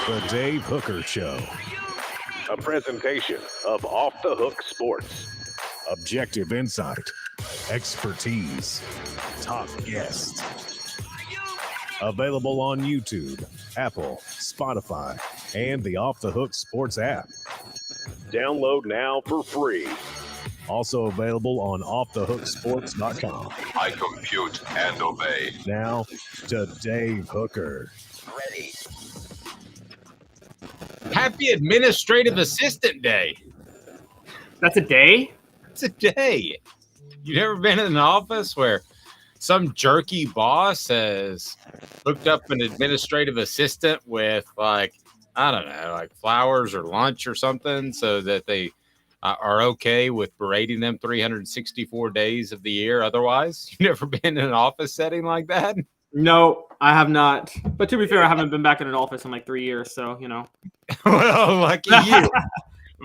The Dave Hooker Show. A presentation of Off the Hook Sports. Objective insight, expertise, top guests. Available on YouTube, Apple, Spotify, and the Off the Hook Sports app. Download now for free. Also available on offthehooksports.com. I compute and obey. Now to Dave Hooker. Ready. Happy Administrative Assistant Day. That's a day? It's a day. You've never been in an office where some jerky boss has hooked up an administrative assistant with, like, I don't know, like flowers or lunch or something so that they are okay with berating them 364 days of the year otherwise? You've never been in an office setting like that? No, I have not. But to be fair, I haven't been back in an office in like 3 years, so, you know. Well, lucky you.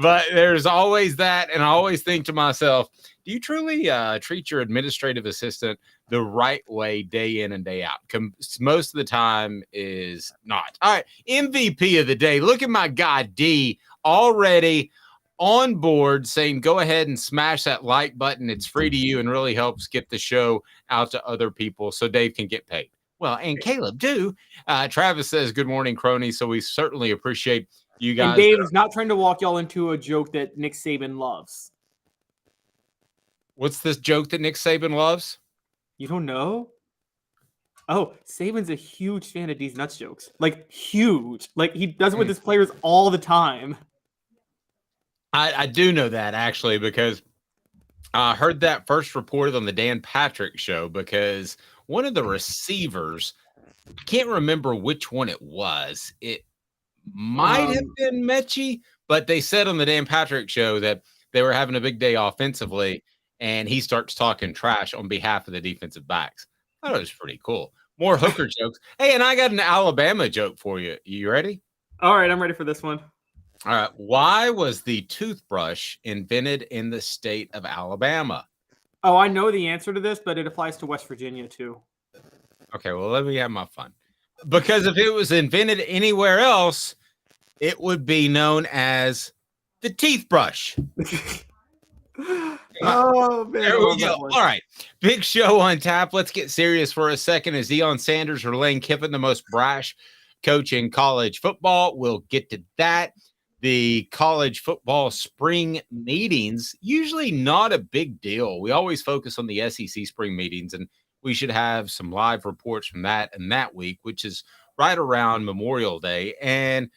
But there's always that, and I always think to myself, do you truly treat your administrative assistant the right way day in and day out? Most of the time is not. All right, MVP of the day. Look at my guy, D, already on board saying go ahead and smash that like button. It's free to you and really helps get the show out to other people so Dave can get paid. Well, and Caleb do. Travis says good morning, crony. So we certainly appreciate you guys. And Dave is not trying to walk y'all into a joke that Nick Saban loves. What's this joke that Nick Saban loves? You don't know? Oh, Saban's a huge fan of these nuts jokes. Like, huge. Like, he does it with his players all the time. I do know that, actually, because I heard that first reported on the Dan Patrick show because one of the receivers, I can't remember which one it was. It might have been Mechie, but they said on the Dan Patrick show that they were having a big day offensively, and he starts talking trash on behalf of the defensive backs. I thought it was pretty cool. More Hooker jokes. Hey, and I got an Alabama joke for you. You ready? All right, I'm ready for this one. All right. Why was the toothbrush invented in the state of Alabama? Oh, I know the answer to this, but it applies to West Virginia, too. Okay, well, let me have my fun. Because if it was invented anywhere else, it would be known as the teeth brush. Oh, man. There we go. All right. Big show on tap. Let's get serious for a second. Is Deion Sanders or Lane Kiffin the most brash coach in college football? We'll get to that. The college football spring meetings, usually not a big deal. We always focus on the SEC spring meetings, and we should have some live reports from that and that week, which is right around Memorial Day. And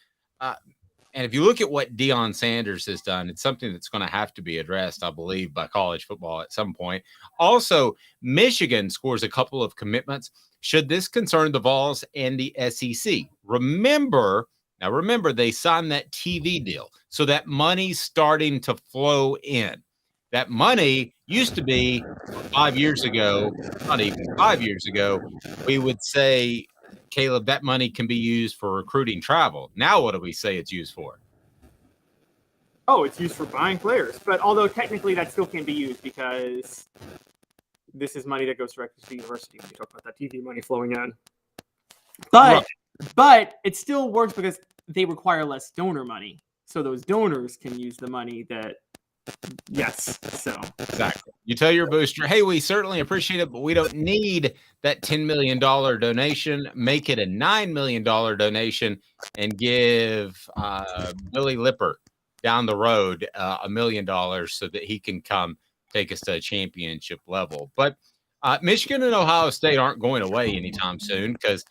if you look at what Deion Sanders has done, it's something that's going to have to be addressed, I believe, by college football at some point. Also, Michigan scores a couple of commitments. Should this concern the Vols and the SEC? Remember, they signed that TV deal. So that money's starting to flow in. That money used to be 5 years ago, not even 5 years ago, we would say, Caleb, that money can be used for recruiting travel. Now what do we say it's used for? Oh, it's used for buying players. But although technically that still can't be used because this is money that goes directly to the university when you talk about that TV money flowing in. But it still works because they require less donor money. So those donors can use the money that, yes. So exactly. You tell your booster, hey, we certainly appreciate it, but we don't need that $10 million donation. Make it a $9 million donation and give Billy Lipper down the road $1 million so that he can come take us to a championship level. But Michigan and Ohio State aren't going away anytime soon because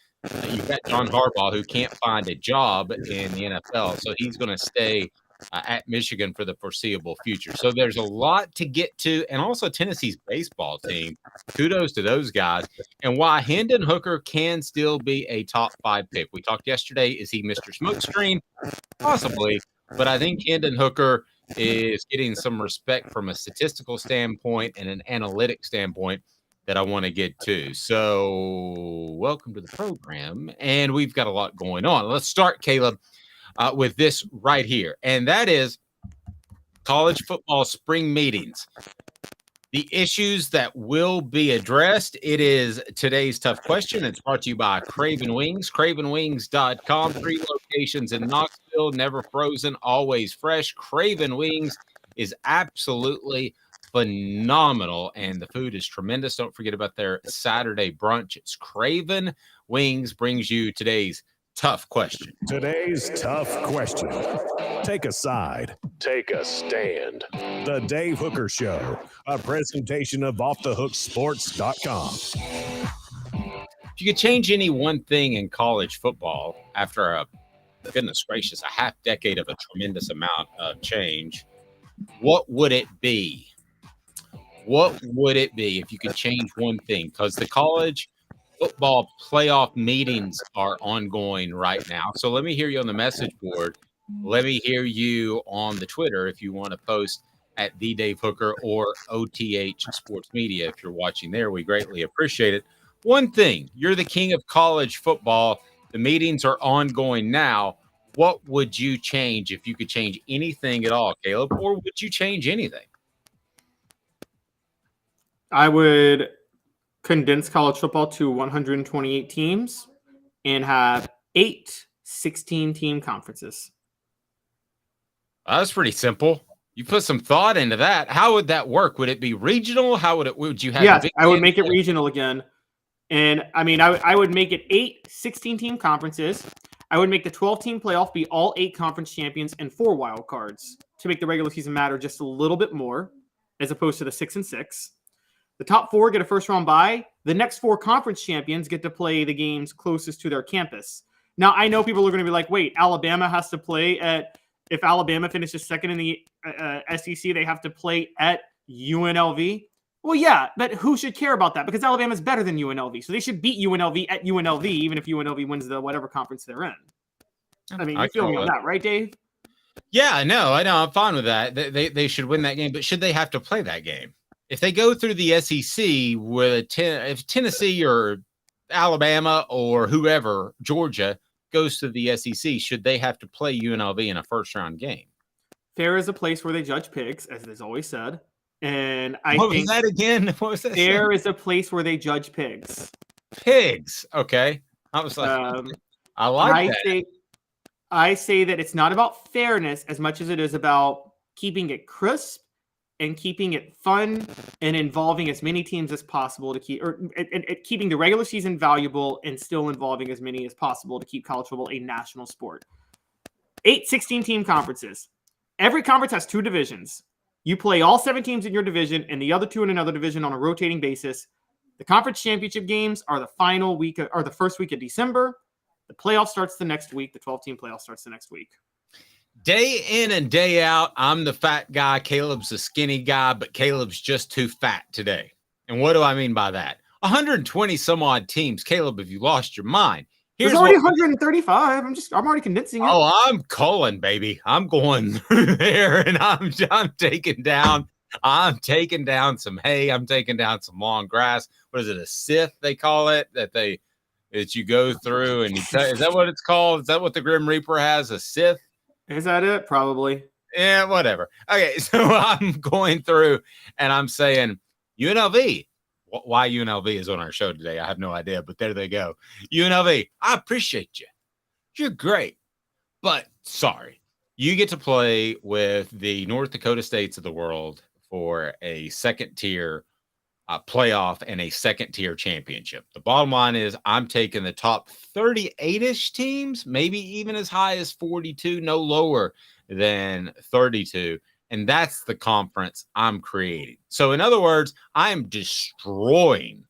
you've got John Harbaugh who can't find a job in the NFL, so he's going to stay at Michigan for the foreseeable future. So there's a lot to get to, and also Tennessee's baseball team. Kudos to those guys. And why Hendon Hooker can still be a top 5 pick. We talked yesterday, is he Mr. Smokescreen? Possibly, but I think Hendon Hooker is getting some respect from a statistical standpoint and an analytic standpoint that I want to get to. So welcome to the program. And we've got a lot going on. Let's start, Caleb, with this right here. And that is college football spring meetings. The issues that will be addressed. It is today's tough question. It's brought to you by Craven Wings, cravenwings.com. 3 locations in Knoxville, never frozen, always fresh. Craven Wings is absolutely phenomenal, and the food is tremendous. Don't forget about their Saturday brunch. It's Craven Wings brings you today's tough question. Today's tough question. Take a side. Take a stand. The Dave Hooker Show, a presentation of offthehooksports.com. If you could change any one thing in college football after a half decade of a tremendous amount of change, what would it be? What would it be if you could change one thing? Because the college football playoff meetings are ongoing right now. So let me hear you on the message board. Let me hear you on the Twitter if you want to post at the Dave Hooker or OTH Sports Media. If you're watching there, we greatly appreciate it. One thing, you're the king of college football. The meetings are ongoing now. What would you change if you could change anything at all, Caleb? Or would you change anything? I would condense college football to 128 teams and have 8 16-team conferences. That's pretty simple. You put some thought into that. How would that work? Would it be regional? Would you have? Yes, I would make it regional again. And I mean, I would make it 8 16-team conferences. I would make the 12-team playoff be all 8 conference champions and 4 wild cards to make the regular season matter just a little bit more, as opposed to the 6 and 6. The top 4 get a first round bye. The next 4 conference champions get to play the games closest to their campus. Now, I know people are going to be like, wait, Alabama has to play at, if Alabama finishes second in the SEC, they have to play at UNLV. Well, yeah, but who should care about that? Because Alabama's better than UNLV. So they should beat UNLV at UNLV, even if UNLV wins the whatever conference they're in. I mean, you feel me on that, right, Dave? Yeah, I know. I'm fine with that. They should win that game, but should they have to play that game? If they go through the SEC with if Tennessee or Alabama or whoever, Georgia, goes to the SEC, should they have to play UNLV in a first-round game? Fair is a place where they judge pigs, as it is always said. And I what think was that again? What was that? Fair is a place where they judge pigs. Pigs. Okay. I was like, I like that. I say that it's not about fairness as much as it is about keeping it crisp and keeping it fun and involving as many teams as possible to keep, or keeping the regular season valuable and still involving as many as possible to keep college football a national sport. 8 16-team conferences. Every conference has 2 divisions. You play all 7 teams in your division and the other 2 in another division on a rotating basis. The conference championship games are the final week or the first week of December. The playoff starts the next week. The 12-team playoff starts the next week. Day in and day out, I'm the fat guy. Caleb's the skinny guy, but Caleb's just too fat today. And what do I mean by that? 120 some odd teams. Caleb, if you lost your mind. There's already 135. I'm already condensing it. Oh, I'm culling, baby. I'm going through there, and I'm taking down some hay. I'm taking down some long grass. What is it? A scythe they call it that you go through and is that what it's called? Is that what the Grim Reaper has? A scythe? Is that it? Probably. Yeah, whatever. Okay, so I'm going through and I'm saying UNLV. Why UNLV is on our show today, I have no idea, but there they go. UNLV, I appreciate you. You're great. But sorry, you get to play with the North Dakota States of the world for a second-tier playoff and a second-tier championship. The bottom line is I'm taking the top 38-ish teams, maybe even as high as 42, no lower than 32. And that's the conference I'm creating. So in other words, I am destroying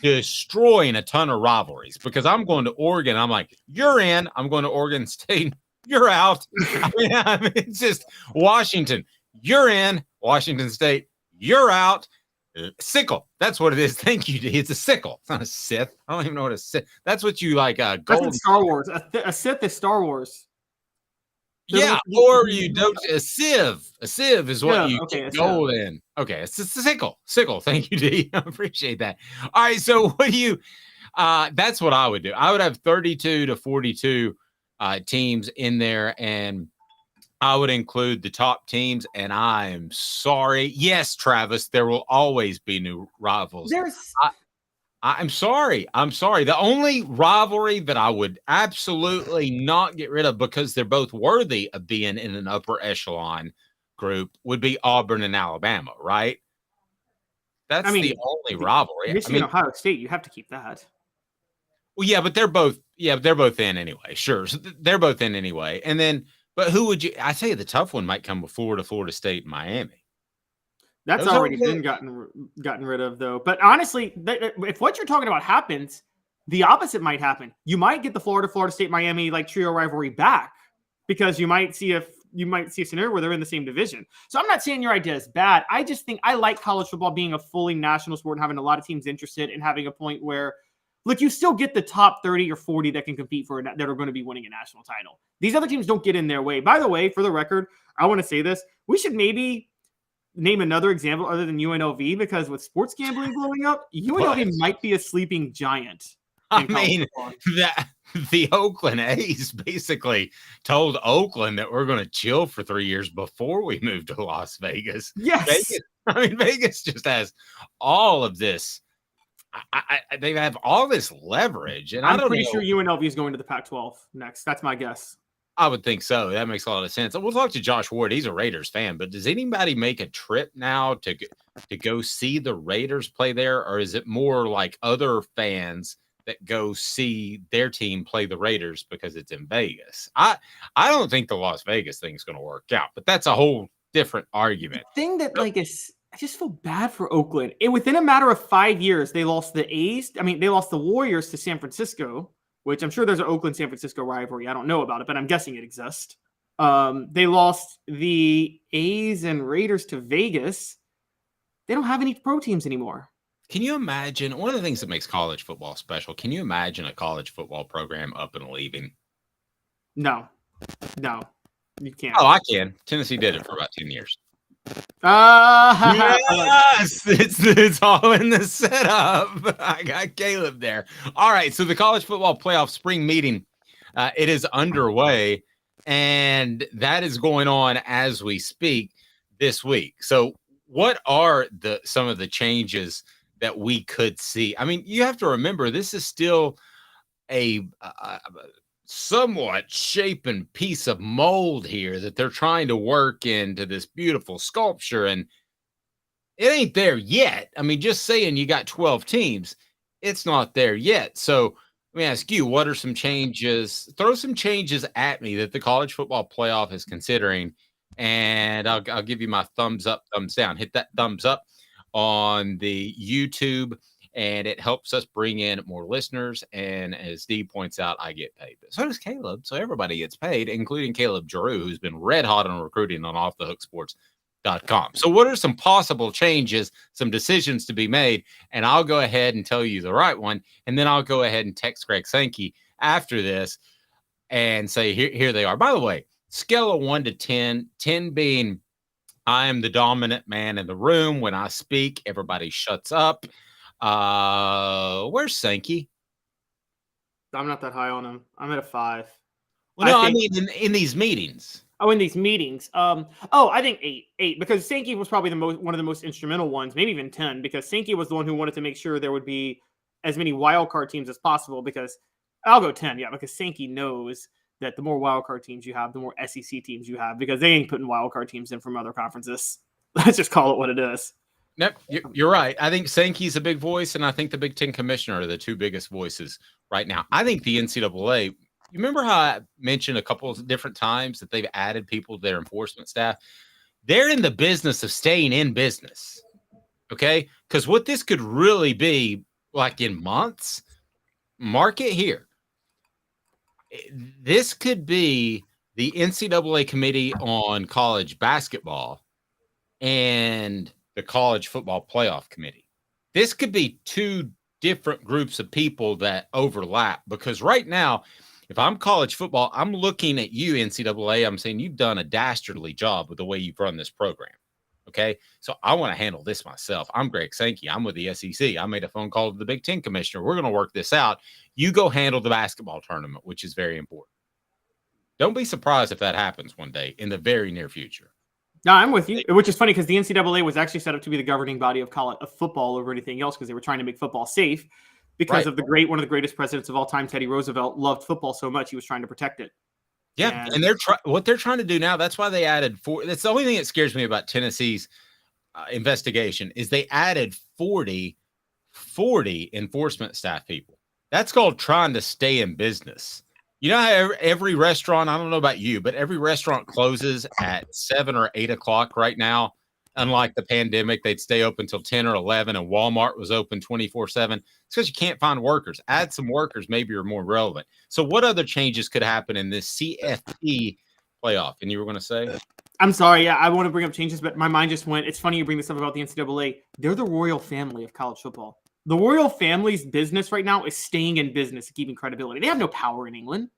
a ton of rivalries because I'm going to Oregon. I'm like, you're in. I'm going to Oregon State. You're out. I mean, it's just Washington. You're in. Washington State. You're out. Sickle. That's what it is. Thank you. It's a sickle. It's not a Sith. I don't even know what a Sith. That's what you like. That's in Star Wars. A Sith is Star Wars. Yeah, or you don't. A sieve. A sieve is what you get gold in. Okay, it's a sickle. Sickle. Thank you, D. I appreciate that. All right, so what do you? That's what I would do. I would have 32 to 42 teams in there, and I would include the top teams. And I am sorry. Yes, Travis, there will always be new rivals. I'm sorry. The only rivalry that I would absolutely not get rid of because they're both worthy of being in an upper echelon group would be Auburn and Alabama, right? I That's the mean, only rivalry. Michigan, Ohio State, you have to keep that. Well, yeah, but they're both in anyway. Sure. So they're both in anyway. And then, but who would you? I tell you, the tough one might come with Florida State, and Miami. That's Those already are been gotten rid of, though. But honestly, if what you're talking about happens, the opposite might happen. You might get the Florida State, Miami like trio rivalry back because you might see a scenario where they're in the same division. So I'm not saying your idea is bad. I just think I like college football being a fully national sport and having a lot of teams interested and having a point where, look, you still get the top 30 or 40 that can compete that are going to be winning a national title. These other teams don't get in their way. By the way, for the record, I want to say this. We should maybe name another example other than UNLV, because with sports gambling blowing up, UNLV might be a sleeping giant. I mean, the Oakland A's basically told Oakland that we're going to chill for 3 years before we move to Las Vegas. Yes. Vegas just has all of this. They have all this leverage. And I'm pretty sure UNLV is going to the Pac-12 next. That's my guess. I would think so. That makes a lot of sense. We'll talk to Josh Ward. He's a Raiders fan, but does anybody make a trip now to go see the Raiders play there? Or is it more like other fans that go see their team play the Raiders because it's in Vegas? I don't think the Las Vegas thing is going to work out, but that's a whole different argument. The thing that I just feel bad for Oakland. Within a matter of 5 years, they lost they lost the Warriors to San Francisco, which I'm sure there's an Oakland-San Francisco rivalry. I don't know about it, but I'm guessing it exists. They lost the A's and Raiders to Vegas. They don't have any pro teams anymore. Can you imagine? One of the things that makes college football special, can you imagine a college football program up and leaving? No, you can't. Oh, I can. Tennessee did it for about 10 years. Yes, it's all in the setup. I got Caleb there. All right, so the college football playoff spring meeting, it is underway, and that is going on as we speak this week. So what are some of the changes that we could see? I mean, you have to remember, this is still a somewhat shapen piece of mold here that they're trying to work into this beautiful sculpture, and it ain't there yet. I mean, just saying you got 12 teams, it's not there yet. So let me ask you, what are some changes? Throw some changes at me that the college football playoff is considering, and I'll give you my thumbs up, thumbs down. Hit that thumbs up on the YouTube, and it helps us bring in more listeners. And as Dee points out, I get paid. But so does Caleb. So everybody gets paid, including Caleb Giroux, who's been red hot on recruiting on offthehooksports.com. So what are some possible changes, some decisions to be made? And I'll go ahead and tell you the right one. And then I'll go ahead and text Greg Sankey after this and say, here they are. By the way, scale of 1 to 10, 10 being I am the dominant man in the room. When I speak, everybody shuts up. Where's Sankey? I'm not that high on him. I'm at a 5. Well, no, I mean in these meetings. Oh, in these meetings. I think 8 because Sankey was probably one of the most instrumental ones, maybe even 10, because Sankey was the one who wanted to make sure there would be as many wild card teams as possible. Because I'll go 10, yeah, because Sankey knows that the more wild card teams you have, the more SEC teams you have, because they ain't putting wild card teams in from other conferences. Let's just call it what it is. Nope, you're right. I think Sankey's a big voice, and I think the Big Ten commissioner are the two biggest voices right now. I think the NCAA, you remember how I mentioned a couple of different times that they've added people to their enforcement staff? They're in the business of staying in business, okay? Because what this could really be, like in months, mark it here. This could be the NCAA Committee on College Basketball and the College Football Playoff Committee. This could be two different groups of people that overlap, because right now, if I'm college football, I'm looking at you, NCAA. I'm saying you've done a dastardly job with the way you've run this program. Okay, so I want to handle this myself. I'm Greg Sankey. I'm with the SEC. I made a phone call to the Big Ten commissioner. We're going to work this out. You go handle the basketball tournament, which is very important. Don't be surprised if that happens one day in the very near future. No, I'm with you. Which is funny because the NCAA was actually set up to be the governing body of college of football over anything else because they were trying to make football safe because of one of the greatest presidents of all time, Teddy Roosevelt, loved football so much he was trying to protect it. Yeah, and what they're trying to do now. That's why they added 4. That's the only thing that scares me about Tennessee's investigation is they added 40 enforcement staff people. That's called trying to stay in business. You know how every restaurant, I don't know about you, but every restaurant closes at 7 or 8 o'clock right now. Unlike the pandemic, they'd stay open till 10 or 11, and Walmart was open 24/7. It's because you can't find workers. Add some workers, maybe you're more relevant. So what other changes could happen in this CFP playoff? And you were going to say? I'm sorry. Yeah, I want to bring up changes, but my mind just went. It's funny you bring this up about the NCAA. They're the royal family of college football. The royal family's business right now is staying in business and keeping credibility. They have no power in England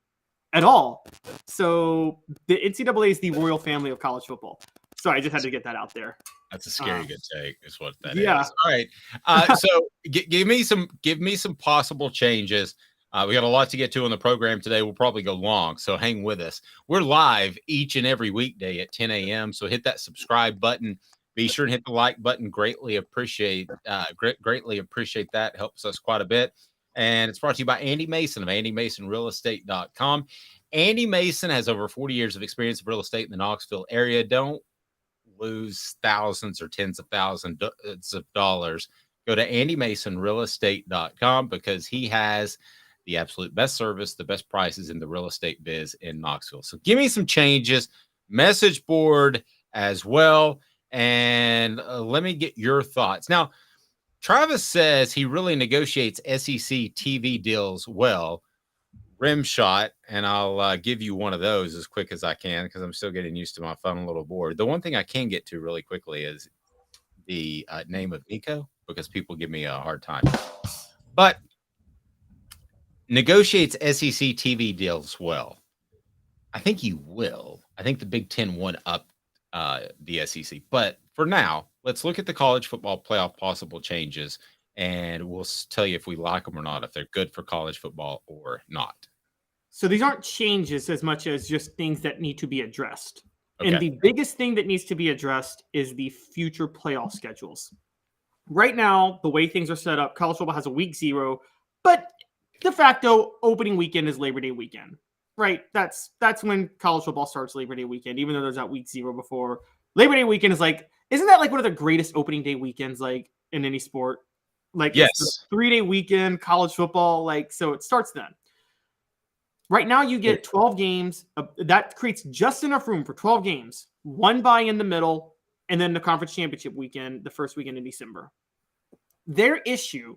at all. So the NCAA is the royal family of college football. Sorry, I just had to get that out there. That's a scary good take, is what that yeah. is. All right. So give me some possible changes. We got a lot to get to on the program today. We'll probably go long, so hang with us. We're live each and every weekday at 10 a.m. So hit that subscribe button. Be sure to hit the like button. Greatly appreciate that. Helps us quite a bit. And it's brought to you by Andy Mason of AndyMasonRealEstate.com. Andy Mason has over 40 years of experience in real estate in the Knoxville area. Don't lose thousands or tens of thousands of dollars. Go to AndyMasonRealEstate.com because he has the absolute best service, the best prices in the real estate biz in Knoxville. So give me some changes, message board as well, and let me get your thoughts. Now, Travis says he really negotiates SEC TV deals well. Rim shot, and I'll give you one of those as quick as I can because I'm still getting used to my phone a little board. The one thing I can get to really quickly is the name of Nico because people give me a hard time. But negotiates SEC TV deals well. I think he will. I think the Big Ten won up the SEC. But for now, let's look at the college football playoff possible changes, and we'll tell you if we like them or not, if they're good for college football or not. So these aren't changes as much as just things that need to be addressed. Okay. And the biggest thing that needs to be addressed is the future playoff schedules. Right now, the way things are set up, college football has a week 0, but de facto opening weekend is Labor Day weekend, right? That's when college football starts, Labor Day weekend, even though there's that week 0 before. Labor Day weekend is like, isn't that like one of the greatest opening day weekends like in any sport? Like, yes, it's the 3-day weekend, college football, like, so it starts then. Right now, you get 12 games. That creates just enough room for 12 games, 1 bye in the middle, and then the conference championship weekend, the first weekend in December. Their issue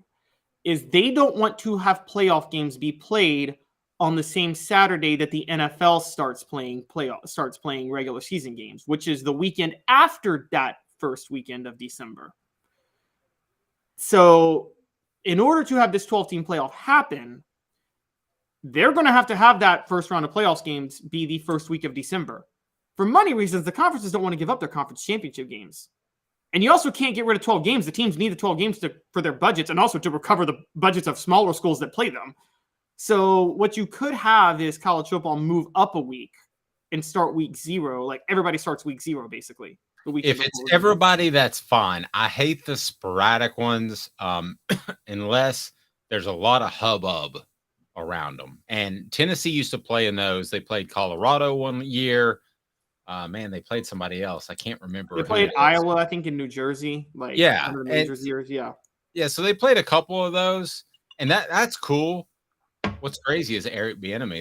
is they don't want to have playoff games be played on the same Saturday that the NFL starts playing regular season games, which is the weekend after that first weekend of December. So in order to have this 12-team playoff happen, they're going to have that first round of playoffs games be the first week of December. For money reasons, the conferences don't want to give up their conference championship games. And you also can't get rid of 12 games. The teams need the 12 games for their budgets and also to recover the budgets of smaller schools that play them. So what you could have is college football move up a week and start week 0. Like everybody starts week 0, basically. If it's everybody, that's fine. I hate the sporadic ones unless there's a lot of hubbub around them. And Tennessee used to play in those. They played Colorado one year. They played somebody else. I can't remember. They played Iowa, I think, in New Jersey. Like, yeah, one of the major years. Yeah. So they played a couple of those, and that's cool. What's crazy is Eric Bieniemy,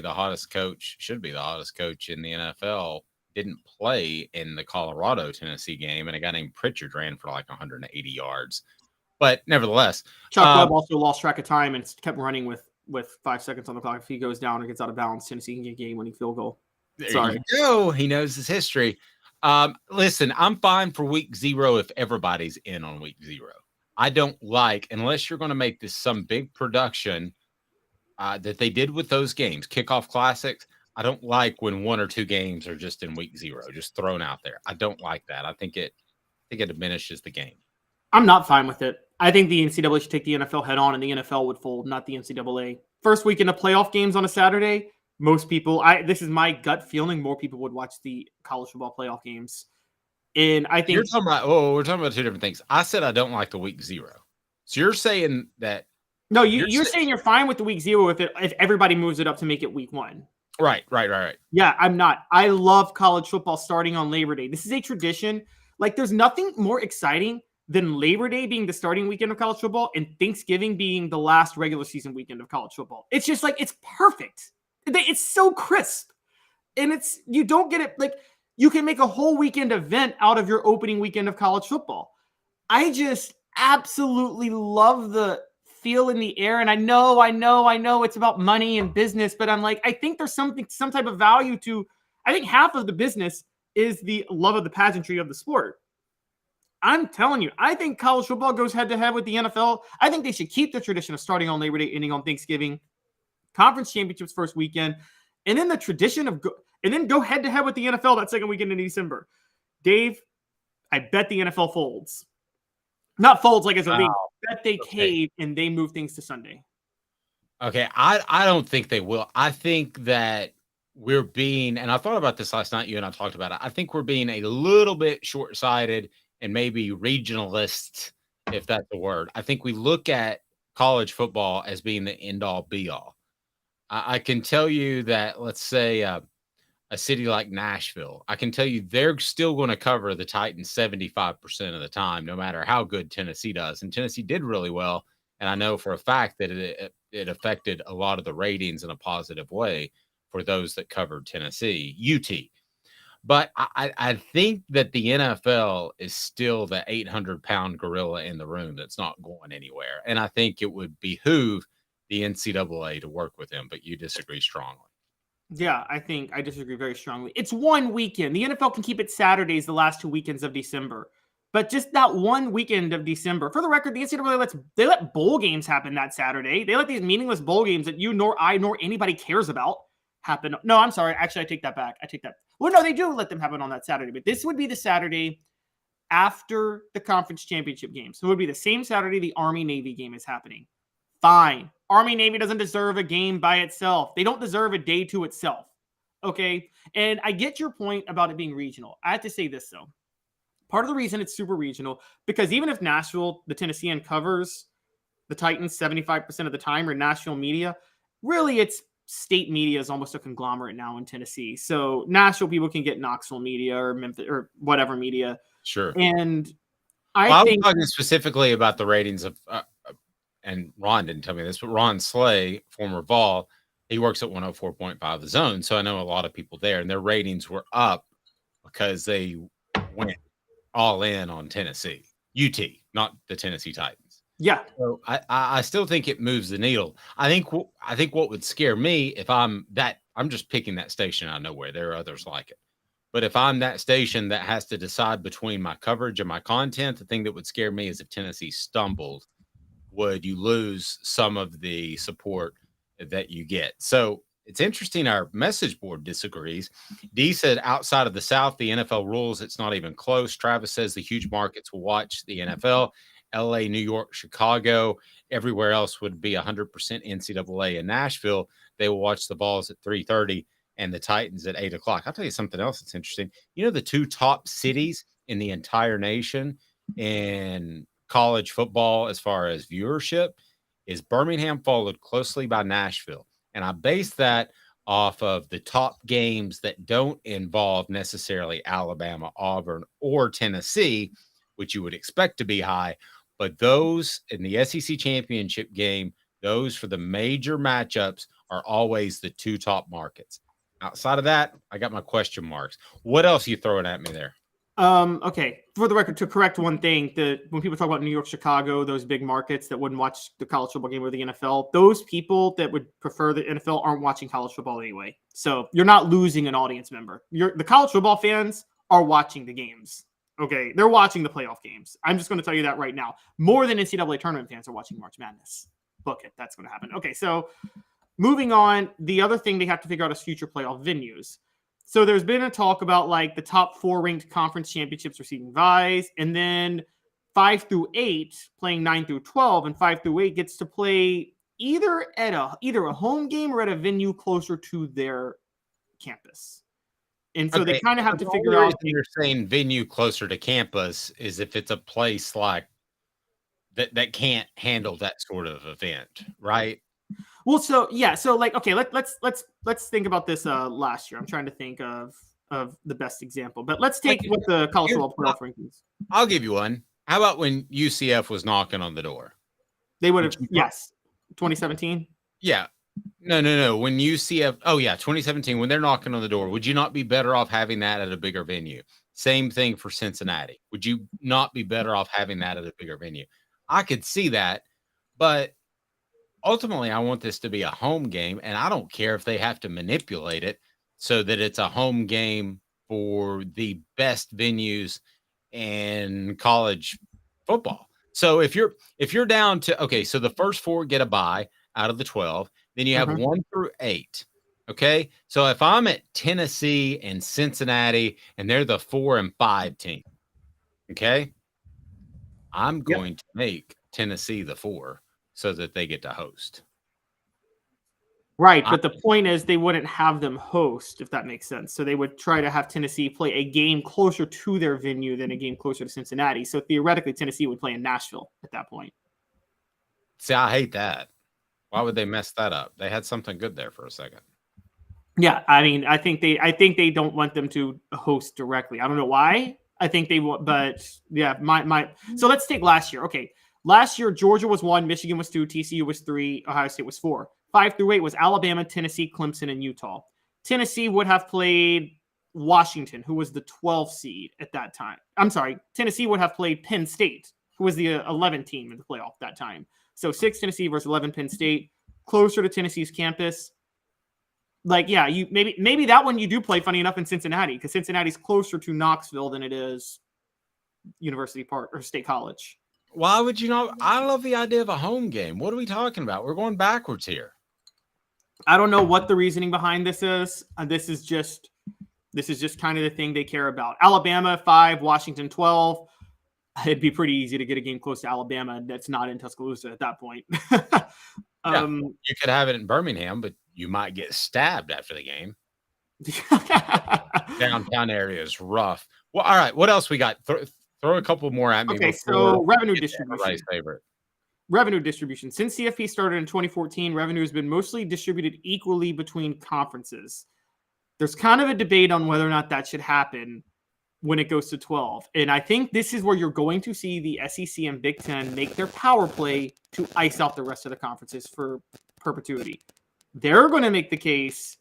should be the hottest coach in the NFL, didn't play in the Colorado-Tennessee game, and a guy named Pritchard ran for like 180 yards. But nevertheless, Chuck Webb also lost track of time and kept running with 5 seconds on the clock. If he goes down or gets out of bounds, Tennessee can get a game-winning field goal. There you go. He knows his history. Listen, I'm fine for week 0 if everybody's in on week 0. I don't like, unless you're going to make this some big production that they did with those games, kickoff classics. I don't like when 1 or 2 games are just in week 0, just thrown out there. I don't like that. I think it diminishes the game. I'm not fine with it. I think the NCAA should take the NFL head on and the NFL would fold, not the NCAA. First weekend of playoff games on a Saturday, most people, this is my gut feeling, more people would watch the college football playoff games. And I think You're talking about, we're talking about two different things. I said I don't like the week 0. So you're saying that. No, you're saying you're fine with the week 0 if everybody moves it up to make it week 1. Right. Yeah, I'm not. I love college football starting on Labor Day. This is a tradition. Like, there's nothing more exciting than Labor Day being the starting weekend of college football and Thanksgiving being the last regular season weekend of college football. It's just like, it's perfect. It's so crisp. And you don't get it. Like, you can make a whole weekend event out of your opening weekend of college football. I just absolutely love the feel in the air. And I know it's about money and business, but I'm like, I think there's some type of value to, I think half of the business is the love of the pageantry of the sport. I'm telling you, I think college football goes head to head with the NFL. I think they should keep the tradition of starting on Labor Day, ending on Thanksgiving, conference championships first weekend, and then the tradition of go head to head with the NFL that second weekend in December. Dave, I bet the NFL folds. Not folds like as a league. I bet they cave and they move things to Sunday. Okay, I don't think they will. I think that we're being, and I thought about this last night, you and I talked about it. I think we're being a little bit short-sighted and maybe regionalist, if that's the word. I think we look at college football as being the end-all, be-all. I can tell you that, let's say, a city like Nashville, I can tell you they're still going to cover the Titans 75% of the time, no matter how good Tennessee does. And Tennessee did really well. And I know for a fact that it affected a lot of the ratings in a positive way for those that covered Tennessee, UT. But I think that the NFL is still the 800-pound gorilla in the room that's not going anywhere. And I think it would behoove the NCAA to work with them, but you disagree strongly. Yeah, I disagree very strongly. It's one weekend. The NFL can keep it Saturdays the last 2 weekends of December. But just that one weekend of December. For the record, the NCAA let bowl games happen that Saturday. They let these meaningless bowl games that you nor I nor anybody cares about happen. No, I'm sorry. Actually, I take that back. Well, no, they do let them happen on that Saturday. But this would be the Saturday after the conference championship game. So it would be the same Saturday the Army-Navy game is happening. Fine. Army-Navy doesn't deserve a game by itself. They don't deserve a day to itself. Okay? And I get your point about it being regional. I have to say this, though. Part of the reason it's super regional, because even if Nashville, the Tennessean, covers the Titans 75% of the time, or Nashville media, really it's state media is almost a conglomerate now in Tennessee. So Nashville people can get Knoxville media or Memphis or whatever media. Sure. And I was talking specifically about the ratings of and Ron didn't tell me this, but Ron Slay, former Vol, he works at 104.5 The Zone. So I know a lot of people there, and their ratings were up because they went all in on Tennessee, UT, not the Tennessee Titans. Yeah. So I still think it moves the needle. I think what would scare me if I'm just picking that station out of nowhere. There are others like it. But if I'm that station that has to decide between my coverage and my content, the thing that would scare me is if Tennessee stumbled, would you lose some of the support that you get? So it's interesting. Our message board disagrees. D said outside of the South, the NFL rules, it's not even close. Travis says the huge markets will watch the NFL. LA, New York, Chicago, everywhere else would be 100% NCAA. In Nashville, they will watch the Vols at 3:30 and the Titans at 8 o'clock. I'll tell you something else that's interesting. You know, the two top cities in the entire nation in college football as far as viewership is Birmingham, followed closely by Nashville. And I base that off of the top games that don't involve necessarily Alabama, Auburn, or Tennessee, which you would expect to be high. But those in the SEC championship game, those for the major matchups are always the two top markets. Outside of that, I got my question marks. What else are you throwing at me there? Okay. For the record, to correct one thing, when people talk about New York, Chicago, those big markets that wouldn't watch the college football game or the NFL, those people that would prefer the NFL aren't watching college football anyway. So you're not losing an audience member. The college football fans are watching the games. Okay. They're watching the playoff games. I'm just going to tell you that right now. More than NCAA tournament fans are watching March Madness. Book it. That's going to happen. Okay. So moving on, the other thing they have to figure out is future playoff venues. So there's been a talk about like the top 4 ranked conference championships receiving buys, and then 5 through 8 playing 9 through 12, and 5 through 8 gets to play either at either a home game or at a venue closer to their campus. And so they Okay, kind of have to the figure only out. reason you're saying venue closer to campus is if it's a place like that can't handle that sort of event, right? Well, so yeah, so like okay, let's think about this last year. I'm trying to think of the best example, but let's take Like, what the college here's- football playoff rankings. I'll give you one. How about when UCF was knocking on the door? They would have Would you- yes, 2017. Yeah. No. When UCF, 2017, when they're knocking on the door, would you not be better off having that at a bigger venue? Same thing for Cincinnati. Would you not be better off having that at a bigger venue? I could see that, but ultimately, I want this to be a home game, and I don't care if they have to manipulate it so that it's a home game for the best venues in college football. So if you're down to so the first 4 get a bye out of the 12, then you have 1 through 8. Okay, so if I'm at Tennessee and Cincinnati, and they're the 4 and 5 team, okay, I'm going to make Tennessee the 4 so that they get to host. Right, but the point is they wouldn't have them host, if that makes sense. So they would try to have Tennessee play a game closer to their venue than a game closer to Cincinnati. So theoretically, Tennessee would play in Nashville at that point. See, I hate that. Why would they mess that up? They had something good there for a second. Yeah, I mean, I think they don't want them to host directly. I don't know why. I think they want, but yeah, my. So let's take last year. Okay, last year Georgia was 1, Michigan was 2, TCU was 3, Ohio State was 4. 5 through 8 was Alabama, Tennessee, Clemson, and Utah. Tennessee would have played Washington, who was the 12th seed at that time. I'm sorry, Tennessee would have played Penn State, who was the 11th team in the playoff that time. So 6 Tennessee versus 11 Penn State, closer to Tennessee's campus. Like, yeah, you maybe that one you do play, funny enough, in Cincinnati, because Cincinnati's closer to Knoxville than it is University Park or State College. Why would you not? I love the idea of a home game. What are we talking about? We're going backwards here. I don't know what the reasoning behind this is. This is just kind of the thing they care about. Alabama 5, Washington 12. It'd be pretty easy to get a game close to Alabama that's not in Tuscaloosa at that point. You could have it in Birmingham, but you might get stabbed after the game. Downtown area is rough. Well, all right. What else we got? Throw a couple more at me. Okay, so revenue distribution. Everybody's favorite. Revenue distribution. Since CFP started in 2014, revenue has been mostly distributed equally between conferences. There's kind of a debate on whether or not that should happen when it goes to 12. And I think this is where you're going to see the SEC and Big Ten make their power play to ice out the rest of the conferences for perpetuity. They're going to make the case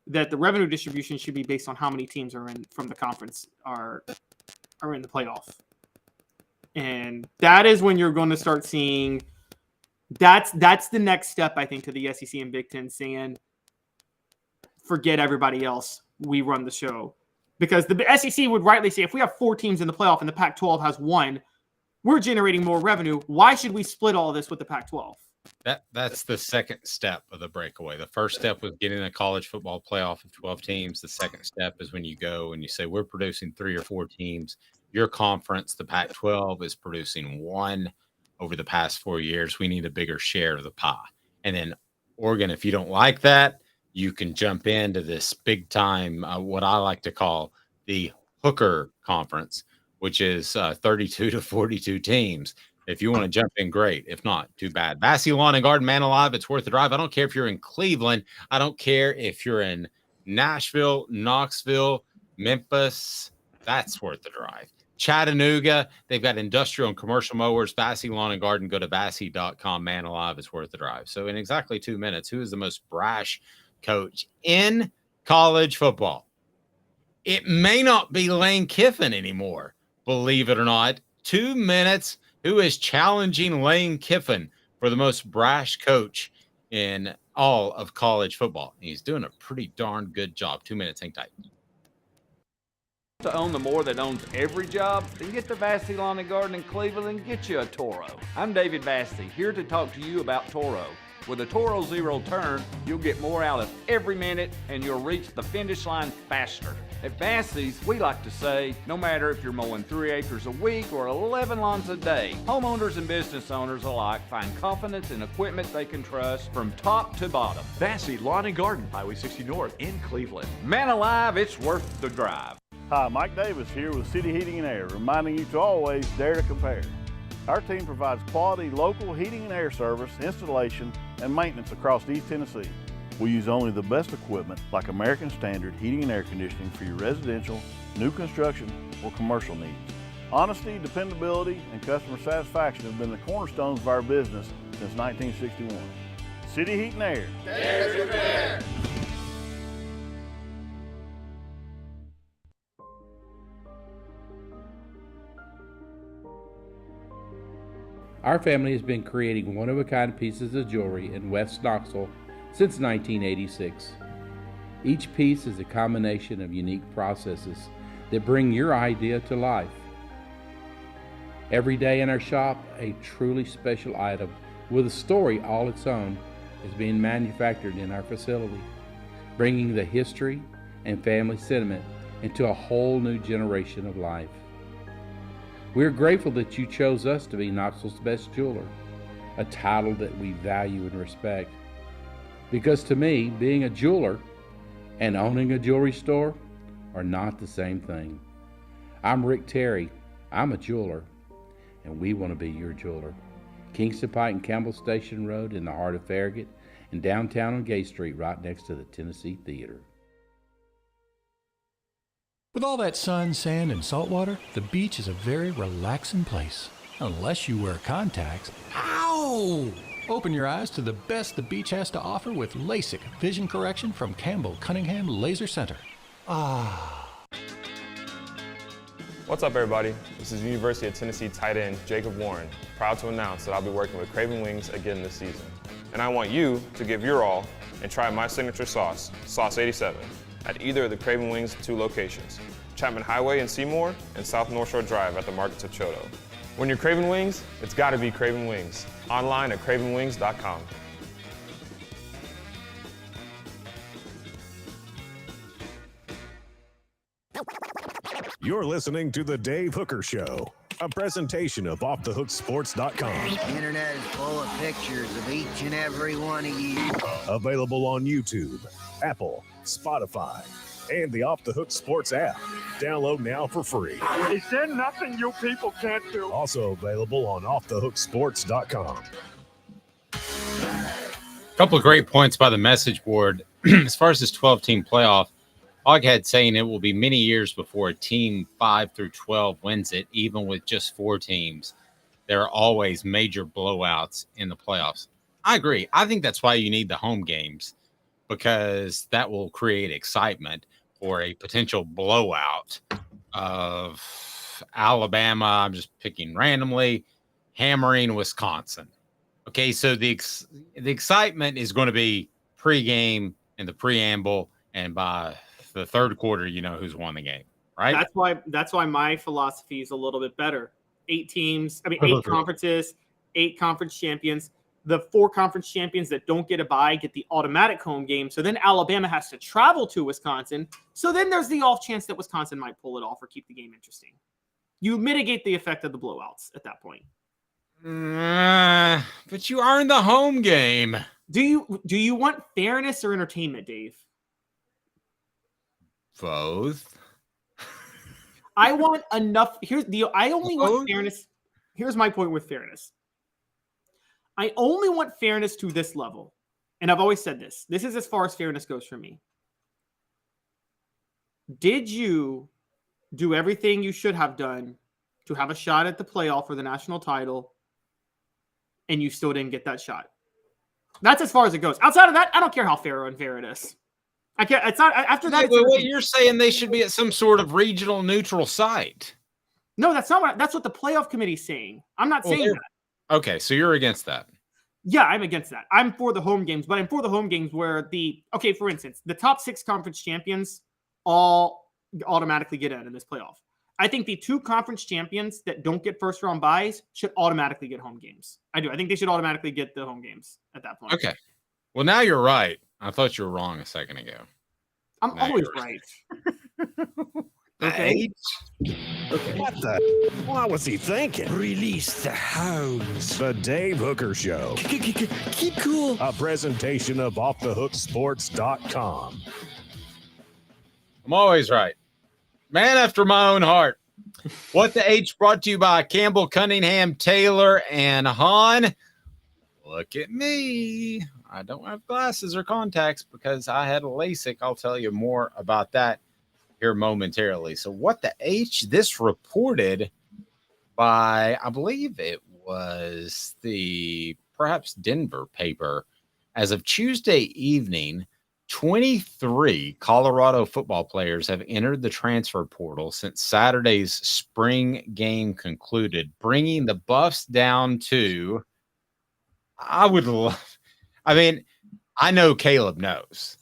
that the revenue distribution should be based on how many teams are in from the conference are in the playoff. And that is when you're going to start seeing that's the next step, I think, to the SEC and Big Ten saying, forget everybody else. We run the show. Because the SEC would rightly say, if we have 4 teams in the playoff and the Pac-12 has 1, we're generating more revenue. Why should we split all this with the Pac-12? That's the second step of the breakaway. The first step was getting a college football playoff of 12 teams. The second step is when you go and you say, we're producing 3 or 4 teams. Your conference, the Pac-12, is producing 1 over the past 4 years. We need a bigger share of the pie. And then Oregon, if you don't like that, you can jump into this big time, what I like to call the Hooker Conference, which is 32 to 42 teams. If you want to jump in, great. If not, too bad. Vassy Lawn and Garden, Man Alive, it's worth the drive. I don't care if you're in Cleveland. I don't care if you're in Nashville, Knoxville, Memphis. That's worth the drive. Chattanooga, they've got industrial and commercial mowers. Vassy Lawn and Garden, go to vassy.com. Man Alive, it's worth the drive. So in exactly 2 minutes, who is the most brash coach in college football? It may not be Lane Kiffin anymore, believe it or not. 2 minutes. Who is challenging Lane Kiffin for the most brash coach in all of college football? He's doing a pretty darn good job. 2 minutes. Hang tight. To own the more that owns every job, then get to Vassy Lawn and Garden in Cleveland and get you a Toro. I'm David Vassy, here to talk to you about Toro. With a Toro Zero Turn, you'll get more out of every minute and you'll reach the finish line faster. At Bassey's, we like to say, no matter if you're mowing 3 acres a week or 11 lawns a day, homeowners and business owners alike find confidence in equipment they can trust from top to bottom. Bassey Lawn and Garden, Highway 60 North in Cleveland. Man alive, it's worth the drive. Hi, Mike Davis here with City Heating and Air, reminding you to always dare to compare. Our team provides quality local heating and air service, installation, and maintenance across East Tennessee. We use only the best equipment like American Standard heating and air conditioning for your residential, new construction, or commercial needs. Honesty, dependability, and customer satisfaction have been the cornerstones of our business since 1961. City Heat and Air. Dare to compare. Our family has been creating one-of-a-kind pieces of jewelry in West Knoxville since 1986. Each piece is a combination of unique processes that bring your idea to life. Every day in our shop, a truly special item with a story all its own is being manufactured in our facility, bringing the history and family sentiment into a whole new generation of life. We're grateful that you chose us to be Knoxville's best jeweler, a title that we value and respect. Because to me, being a jeweler and owning a jewelry store are not the same thing. I'm Rick Terry, I'm a jeweler, and we want to be your jeweler. Kingston Pike and Campbell Station Road in the heart of Farragut, and downtown on Gay Street right next to the Tennessee Theater. With all that sun, sand, and salt water, the beach is a very relaxing place. Unless you wear contacts. Ow! Open your eyes to the best the beach has to offer with LASIK vision correction from Campbell Cunningham Laser Center. Ah. What's up, everybody? This is University of Tennessee tight end Jacob Warren, proud to announce that I'll be working with Craven Wings again this season. And I want you to give your all and try my signature sauce, Sauce 87, at either of the Craven Wings 2 locations, Chapman Highway in Seymour and South North Shore Drive at the Markets of Choto. When you're craving wings, it's gotta be Craven Wings. Online at cravenwings.com. You're listening to The Dave Hooker Show, a presentation of OffTheHookSports.com. The internet is full of pictures of each and every one of you. Available on YouTube, Apple, Spotify, and the Off the Hook Sports app. Download now for free. Is there nothing you people can't do? Also available on OffTheHookSports.com. A couple of great points by the message board. As far as this 12-team playoff, Hoghead saying it will be many years before a team 5 through 12 wins it, even with just 4 teams. There are always major blowouts in the playoffs. I agree. I think that's why you need the home games, because that will create excitement for a potential blowout of Alabama. I'm just picking randomly, hammering Wisconsin. Okay, so the excitement is going to be pregame and the preamble, and by the third quarter, you know who's won the game, right? That's why my philosophy is a little bit better. 8 teams, 8 conferences, 8 conference champions. The 4 conference champions that don't get a bye get the automatic home game. So then Alabama has to travel to Wisconsin. So then there's the off chance that Wisconsin might pull it off or keep the game interesting. You mitigate the effect of the blowouts at that point. But you are in the home game. Do you want fairness or entertainment, Dave? Both. I want enough. I only want fairness. Here's my point with fairness. I only want fairness to this level. And I've always said this. This is as far as fairness goes for me. Did you do everything you should have done to have a shot at the playoff or the national title, and you still didn't get that shot? That's as far as it goes. Outside of that, I don't care how fair or unfair it is. I can't. It's not after that. What you're saying, they should be at some sort of regional neutral site. No, that's not what. That's what the playoff committee's saying. I'm not saying that. Okay, so you're against that. Yeah, I'm against that. I'm for the home games, but I'm for the home games where for instance, the top 6 conference champions all automatically get in this playoff. I think the 2 conference champions that don't get first round byes should automatically get home games. I do. I think they should automatically get the home games at that point. Okay. Well, now you're right. I thought you were wrong a second ago. I'm always right. Okay. What the? What was he thinking? Release the hounds. The Dave Hooker Show. Keep cool. A presentation of OffTheHookSports.com. I'm always right. Man after my own heart. What the H brought to you by Campbell, Cunningham, Taylor, and Hahn. Look at me. I don't have glasses or contacts because I had a LASIK. I'll tell you more about that here momentarily. So what the H, this reported by, I believe it was the perhaps Denver paper. As of Tuesday evening, 23 Colorado football players have entered the transfer portal since Saturday's spring game concluded, bringing the Buffs down to, I know Caleb knows.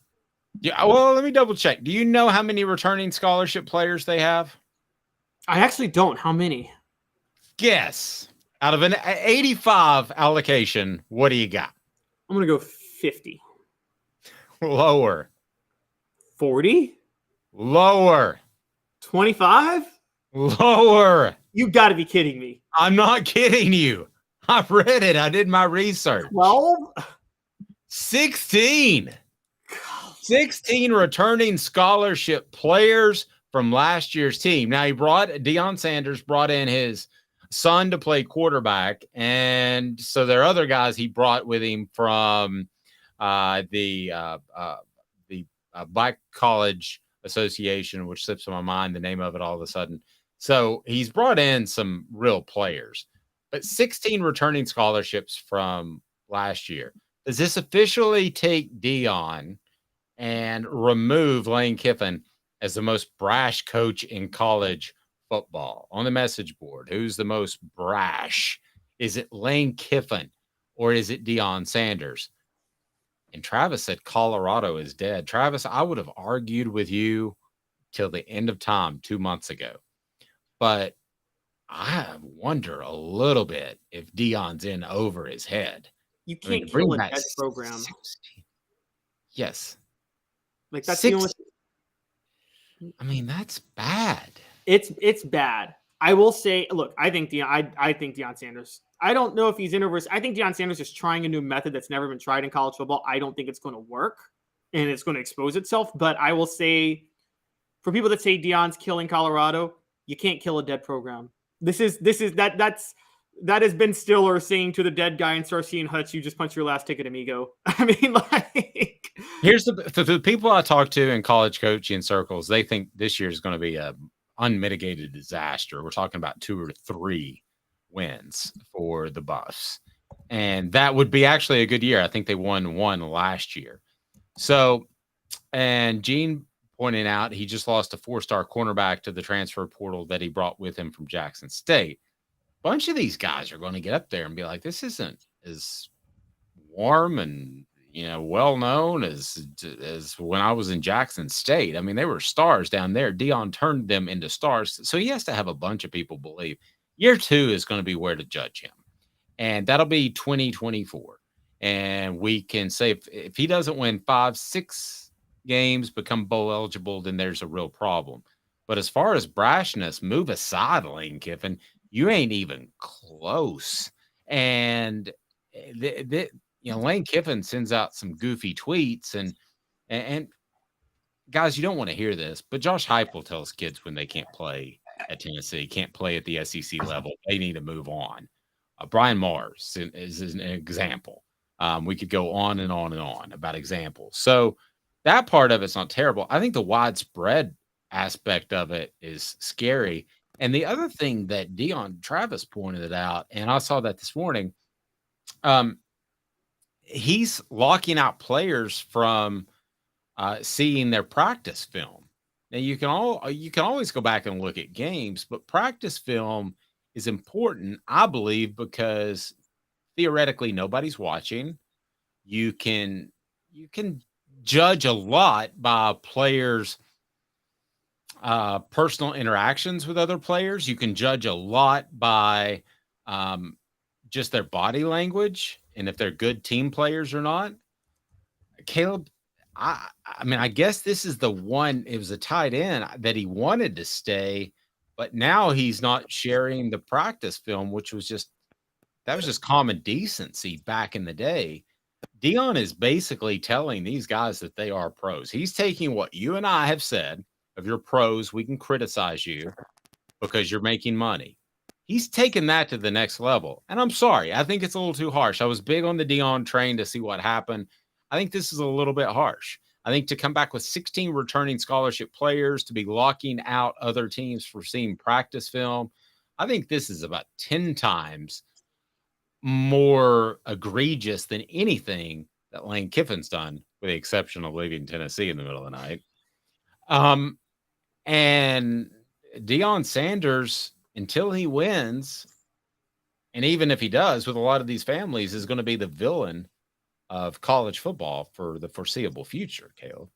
Yeah, well, let me double check. Do you know how many returning scholarship players they have? I actually don't. How many? Guess. Out of an 85 allocation, what do you got? I'm going to go 50. Lower. 40? Lower. 25? Lower. You got to be kidding me. I'm not kidding you. I've read it. I did my research. 12? 16. 16 returning scholarship players from last year's team. Now, Deion Sanders brought in his son to play quarterback, and so there are other guys he brought with him from the Black College Association, which slips in my mind the name of it all of a sudden. So he's brought in some real players, but 16 returning scholarships from last year. Does this officially take Deion and remove Lane Kiffin as the most brash coach in college football? On the message board, who's the most brash? Is it Lane Kiffin or is it Deion Sanders? And Travis said Colorado is dead. Travis, I would have argued with you till the end of time 2 months ago. But I wonder a little bit if Deion's in over his head. You can't kill a dead program. 16. Yes. Like that's the only. I mean, that's bad. It's bad. I will say, look, I think Deion Sanders. I don't know if he's in over. I think Deion Sanders is trying a new method that's never been tried in college football. I don't think it's going to work, and it's going to expose itself. But I will say, for people that say Deion's killing Colorado, you can't kill a dead program. That has been Stiller saying to the dead guy in Starsky and Hutch, "You just punch your last ticket, amigo." I mean, like, here's the people I talk to in college coaching circles. They think this year is going to be a unmitigated disaster. We're talking about 2 or 3 wins for the Buffs, and that would be actually a good year. I think they won 1 last year. So, and Gene pointing out he just lost a 4-star cornerback to the transfer portal that he brought with him from Jackson State. A bunch of these guys are going to get up there and be like, this isn't as warm and well known as when I was in Jackson State. I mean, they were stars down there. Deion turned them into stars. So he has to have a bunch of people believe. Year 2 is going to be where to judge him. And that'll be 2024. And we can say if he doesn't win 5-6 games, become bowl eligible, then there's a real problem. But as far as brashness, move aside, Lane Kiffin. You ain't even close. And Lane Kiffin sends out some goofy tweets and guys, you don't want to hear this, but Josh Heupel tells kids when they can't play at Tennessee, can't play at the SEC level, they need to move on. Brian Mars is an example. We could go on and on and on about examples. So that part of it's not terrible. I think the widespread aspect of it is scary. And the other thing that Travis pointed it out, and I saw that this morning, he's locking out players from seeing their practice film. Now you can always go back and look at games, but practice film is important, I believe, because theoretically nobody's watching. You can judge a lot by players' personal interactions with other players. You can judge a lot by just their body language and if they're good team players or not. Caleb, I mean, I guess this is the one. It was a tight end that he wanted to stay, but now he's not sharing the practice film, which was just common decency back in the day. Deion is basically telling these guys that they are pros. He's taking what you and I have said of your pros. We can criticize you because you're making money. He's taken that to the next level. And I'm sorry, I think it's a little too harsh. I was big on the Deion train to see what happened. I think this is a little bit harsh. I think to come back with 16 returning scholarship players, to be locking out other teams for seeing practice film, I think this is about 10 times more egregious than anything that Lane Kiffin's done, with the exception of leaving Tennessee in the middle of the night. And Deion Sanders, until he wins, and even if he does, with a lot of these families, is going to be the villain of college football for the foreseeable future, Caleb.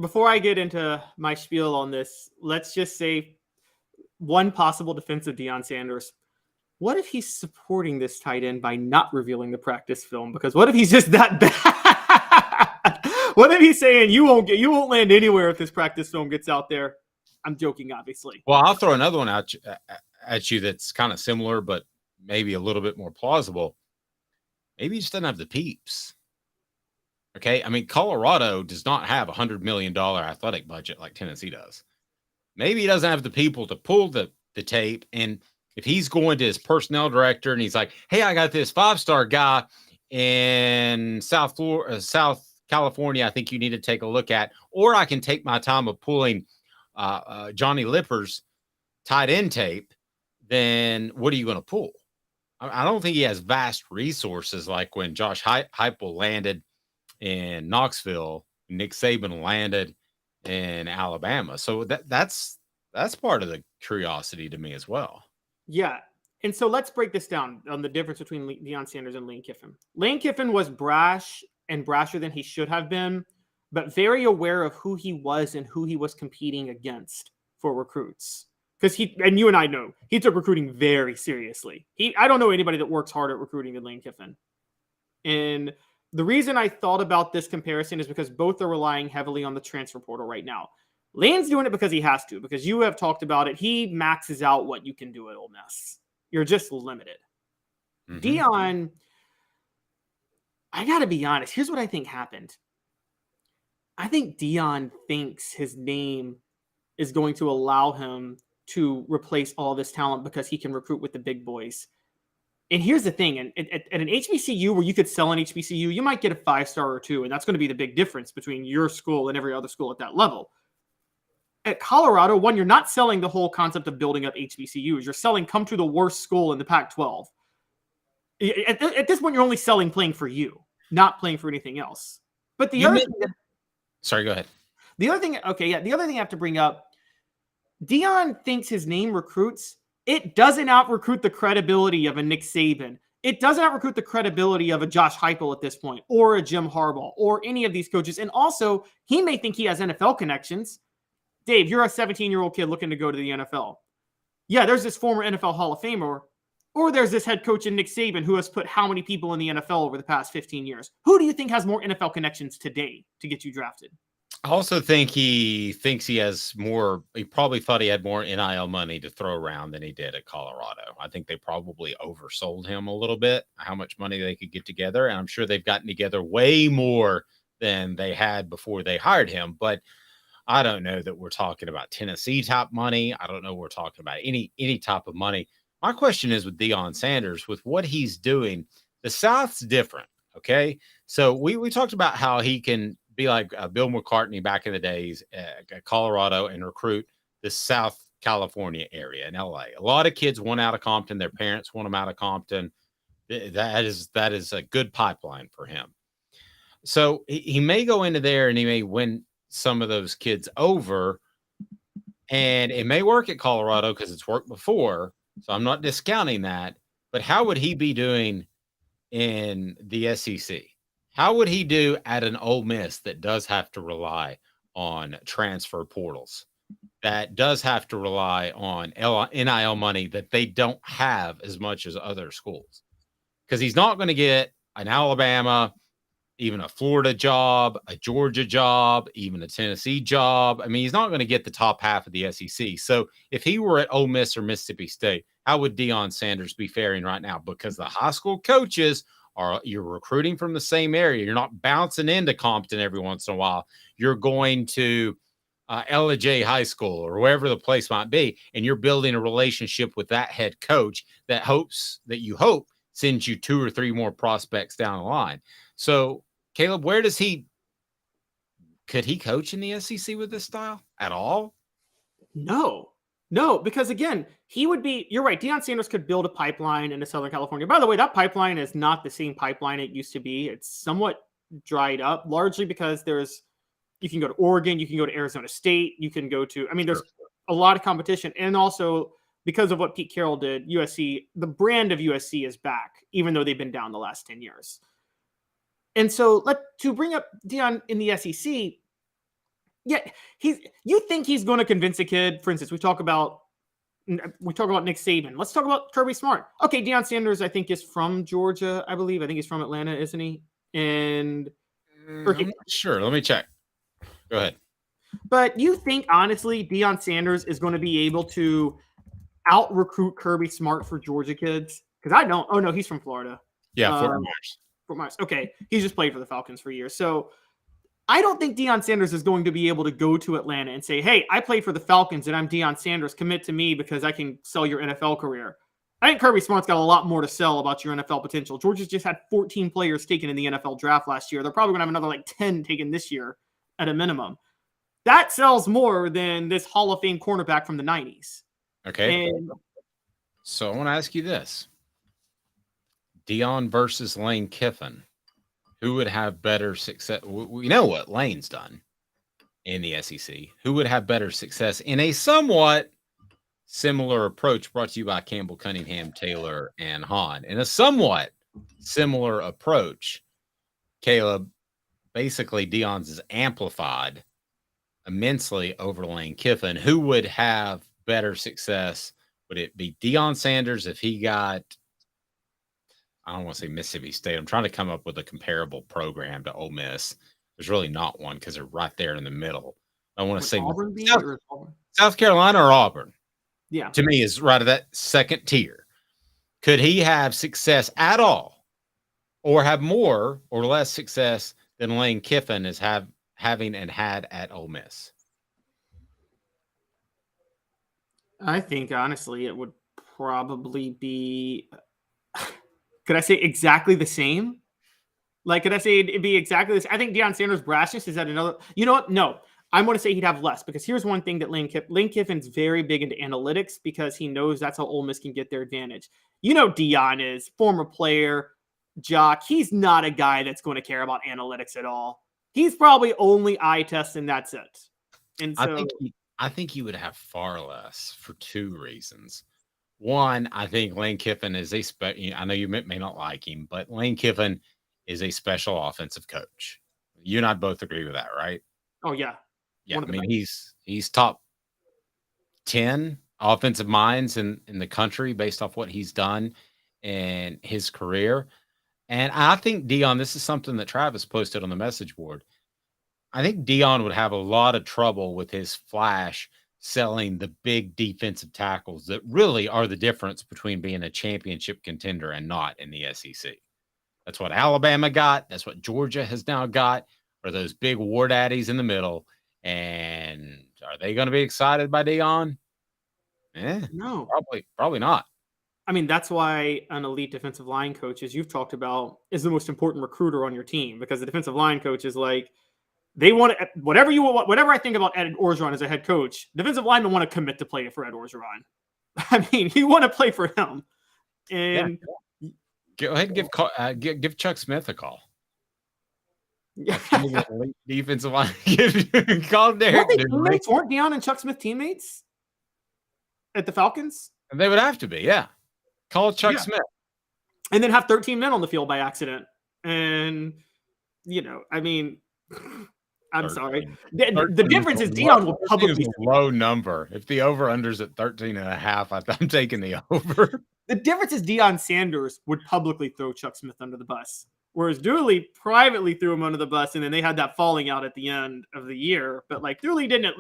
Before I get into my spiel on this, let's just say one possible defense of Deion Sanders. What if he's supporting this tight end by not revealing the practice film? Because what if he's just that bad? What if he's saying you won't land anywhere if this practice film gets out there? I'm joking, obviously. Well, I'll throw another one at you that's kind of similar, but maybe a little bit more plausible. Maybe he just doesn't have the peeps. Okay. I mean, Colorado does not have $100 million athletic budget like Tennessee does. Maybe he doesn't have the people to pull the tape. And if he's going to his personnel director and he's like, hey, I got this 5-star guy in South California, I think you need to take a look at, or I can take my time of pulling Johnny Lipper's tight end tape, then what are you going to pull? I don't think he has vast resources like when Josh Heupel landed in Knoxville, Nick Saban landed in Alabama. So that's part of the curiosity to me as well. Yeah. And so let's break this down on the difference between Deion Sanders and Lane Kiffin. Lane Kiffin was brash and brasher than he should have been, but very aware of who he was and who he was competing against for recruits. Because and you and I know, he took recruiting very seriously. I don't know anybody that works hard at recruiting than Lane Kiffin. And the reason I thought about this comparison is because both are relying heavily on the transfer portal right now. Lane's doing it because he has to, because you have talked about it. He maxes out what you can do at Ole Miss. You're just limited. Mm-hmm. Deion, I got to be honest. Here's what I think happened. I think Deion thinks his name is going to allow him to replace all this talent because he can recruit with the big boys. And here's the thing. At an HBCU where you could sell an HBCU, you might get a 5-star or 2, and that's going to be the big difference between your school and every other school at that level. At Colorado, one, you're not selling the whole concept of building up HBCUs. You're selling come to the worst school in the Pac-12. At this point, you're only selling playing for you, not playing for anything else. But the other thing sorry, go ahead. The other thing I have to bring up, Deion thinks his name recruits. It doesn't out-recruit the credibility of a Nick Saban. It doesn't out-recruit the credibility of a Josh Heupel at this point, or a Jim Harbaugh, or any of these coaches. And also, he may think he has NFL connections. Dave, you're a 17-year-old kid looking to go to the NFL. Yeah, there's this former NFL Hall of Famer, or there's this head coach in Nick Saban who has put how many people in the NFL over the past 15 years. Who do you think has more NFL connections today to get you drafted? I also think he thinks he has more. He probably thought he had more NIL money to throw around than he did at Colorado. I think they probably oversold him a little bit, how much money they could get together. And I'm sure they've gotten together way more than they had before they hired him. But I don't know that we're talking about Tennessee type money. I don't know we're talking about any type of money. My question is with Deion Sanders, with what he's doing, the South's different. Okay. So we talked about how he can be like Bill McCartney back in the days at Colorado and recruit the South California area in LA. A lot of kids want out of Compton. Their parents want them out of Compton. That is a good pipeline for him. So he may go into there and he may win some of those kids over, and it may work at Colorado because it's worked before. So I'm not discounting that, but how would he be doing in the SEC? How would he do at an Ole Miss that does have to rely on transfer portals, that does have to rely on NIL money that they don't have as much as other schools? Because he's not going to get an Alabama, even a Florida job, a Georgia job, even a Tennessee job. I mean, he's not going to get the top half of the SEC. So if he were at Ole Miss or Mississippi State, how would Deion Sanders be faring right now? Because the high school coaches you're recruiting from the same area. You're not bouncing into Compton every once in a while. You're going to LJ High School or wherever the place might be, and you're building a relationship with that head coach that you hope sends you 2 or 3 more prospects down the line. So, Caleb, could he coach in the SEC with this style at all? No, because again, you're right. Deion Sanders could build a pipeline into Southern California. By the way, that pipeline is not the same pipeline it used to be. It's somewhat dried up, largely because you can go to Oregon, you can go to Arizona State, you can go to, there's a lot of competition. And also because of what Pete Carroll did, USC, the brand of USC is back, even though they've been down the last 10 years. And so to bring up Deion in the SEC, yeah, you think he's going to convince a kid? For instance, we talk about Nick Saban. Let's talk about Kirby Smart. Okay, Deion Sanders, I think, is from Georgia, I believe. I think he's from Atlanta, isn't he? And I'm not sure. Let me check. Go ahead. But you think, honestly, Deion Sanders is going to be able to out-recruit Kirby Smart for Georgia kids? Because I don't. Oh, no, he's from Florida. Yeah, Fort Myers. Fort Myers. Okay, he's just played for the Falcons for years. So I don't think Deion Sanders is going to be able to go to Atlanta and say, hey, I played for the Falcons and I'm Deion Sanders. Commit to me because I can sell your NFL career. I think Kirby Smart's got a lot more to sell about your NFL potential. Georgia's just had 14 players taken in the NFL draft last year. They're probably going to have another 10 taken this year at a minimum. That sells more than this Hall of Fame cornerback from the 90s. Okay. So I want to ask you this. Deion versus Lane Kiffin. Who would have better success? We know what Lane's done in the SEC. Who would have better success in a somewhat similar approach brought to you by Campbell, Cunningham, Taylor, and Hahn? In a somewhat similar approach, Caleb, basically Deion's is amplified immensely over Lane Kiffin. Who would have better success? Would it be Deion Sanders if he got, I don't want to say Mississippi State. I'm trying to come up with a comparable program to Ole Miss. There's really not one because they're right there in the middle. I want to say South Carolina or Auburn. Yeah. To me is right at that second tier. Could he have success at all or have more or less success than Lane Kiffin is having and had at Ole Miss? I think, honestly, it would probably be... Could I say exactly the same? Could I say it'd be exactly this? I think Deion Sanders' brashness is at another. You know what? No, I'm going to say he'd have less because here's one thing that Lane Kiffin's very big into analytics because he knows that's how Ole Miss can get their advantage. You know, Deion is former player, jock. He's not a guy that's going to care about analytics at all. He's probably only eye test and that's it. And so I think he would have far less for 2 reasons. One, I think Lane Kiffin is I know you may not like him, but Lane Kiffin is a special offensive coach. You and I both agree with that, right? Oh, yeah. Yeah, I mean, he's top 10 offensive minds in the country based off what he's done in his career. And I think Deion, this is something that Travis posted on the message board. I think Deion would have a lot of trouble with his flash selling the big defensive tackles that really are the difference between being a championship contender and not in the SEC. That's what Alabama got. That's what Georgia has now got, are those big war daddies in the middle. And are they going to be excited by Deion? No, probably not. I mean, that's why an elite defensive line coach, as you've talked about, is the most important recruiter on your team because the defensive line coach is they want to, whatever I think about Ed Orgeron as a head coach, defensive linemen want to commit to play for Ed Orgeron. I mean, you want to play for him. And go ahead and give Chuck Smith a call. Yeah. Defensive line. Call Derek. Weren't Deion and Chuck Smith teammates at the Falcons? And they would have to be, yeah. Call Chuck Smith. And then have 13 men on the field by accident. And, I mean, I'm sorry. The difference is Deion will publicly low number. If the over-under's at 13.5, I'm taking the over. The difference is Deion Sanders would publicly throw Chuck Smith under the bus. Whereas Dooley privately threw him under the bus, and then they had that falling out at the end of the year. But like Dooley didn't.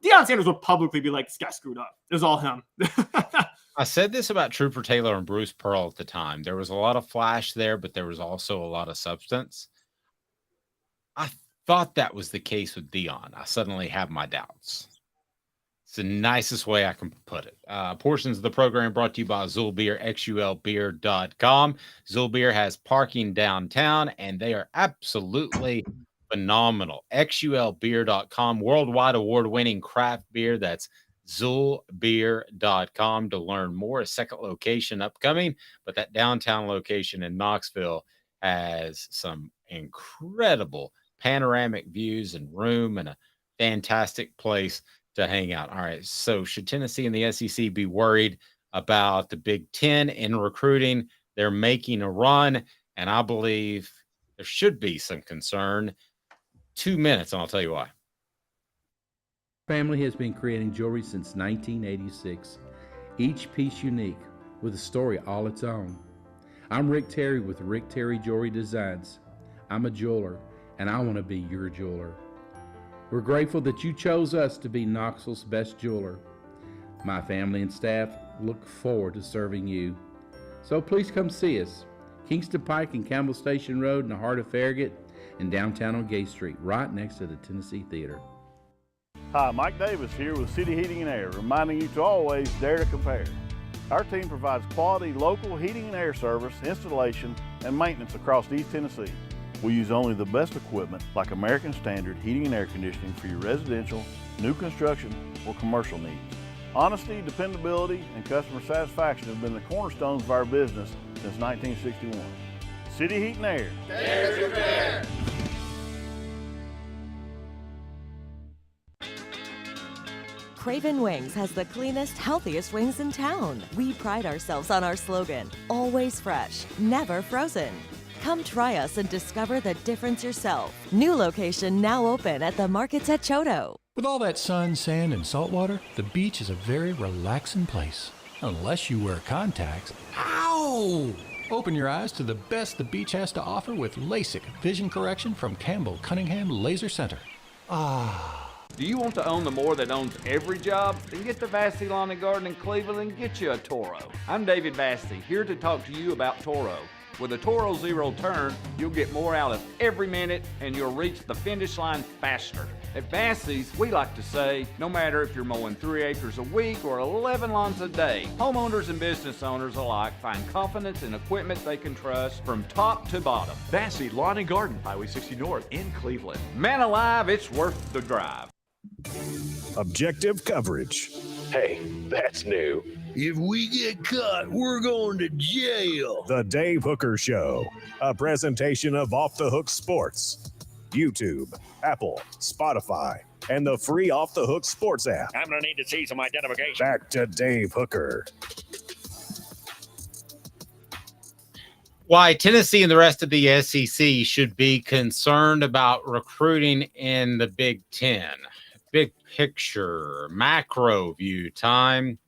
Deion Sanders would publicly be like, "This guy screwed up." It was all him. I said this about Trooper Taylor and Bruce Pearl at the time. There was a lot of flash there, but there was also a lot of substance. I thought that was the case with Deion. I suddenly have my doubts. It's the nicest way I can put it. Portions of the program brought to you by Azul Beer, xulbeer.com. Azul Beer has parking downtown, and they are absolutely phenomenal. xulbeer.com, worldwide award-winning craft beer. That's zulbeer.com to learn more. A second location upcoming, but that downtown location in Knoxville has some incredible panoramic views and room and a fantastic place to hang out. All right, so should Tennessee and the SEC be worried about the Big Ten in recruiting? They're making a run, and I believe there should be some concern. 2 minutes, and I'll tell you why. Family has been creating jewelry since 1986, each piece unique with a story all its own. I'm Rick Terry with Rick Terry Jewelry Designs. I'm a jeweler, and I want to be your jeweler. We're grateful that you chose us to be Knoxville's best jeweler. My family and staff look forward to serving you. So please come see us. Kingston Pike and Campbell Station Road in the heart of Farragut, and downtown on Gay Street, right next to the Tennessee Theater. Hi, Mike Davis here with City Heating and Air, reminding you to always dare to compare. Our team provides quality local heating and air service, installation, and maintenance across East Tennessee. We use only the best equipment like American Standard heating and air conditioning for your residential, new construction, or commercial needs. Honesty, dependability, and customer satisfaction have been the cornerstones of our business since 1961. City Heat and Air. Dare to compare. Craven Wings has the cleanest, healthiest wings in town. We pride ourselves on our slogan, always fresh, never frozen. Come try us and discover the difference yourself. New location now open at the Markets at Choto. With all that sun, sand, and salt water, the beach is a very relaxing place. Unless you wear contacts. Ow! Open your eyes to the best the beach has to offer with LASIK vision correction from Campbell Cunningham Laser Center. Do you want to own the more that owns every job? Then get to Vassy Lawn and Garden in Cleveland and get you a Toro. I'm David Vassy, here to talk to you about Toro. With a Toro Zero Turn, you'll get more out of every minute and you'll reach the finish line faster. At Vassy's, we like to say, no matter if you're mowing 3 acres a week or 11 lawns a day, homeowners and business owners alike find confidence in equipment they can trust from top to bottom. Vassy Lawn and Garden, Highway 60 North in Cleveland. Man alive, it's worth the drive. Objective coverage. Hey, that's new. If we get caught, we're going to jail. The Dave Hooker Show, a presentation of Off the Hook Sports. YouTube, Apple, Spotify, and the free Off the Hook Sports app. I'm going to need to see some identification. Back to Dave Hooker. Why Tennessee and the rest of the SEC should be concerned about recruiting in the Big Ten. Big picture, macro view time.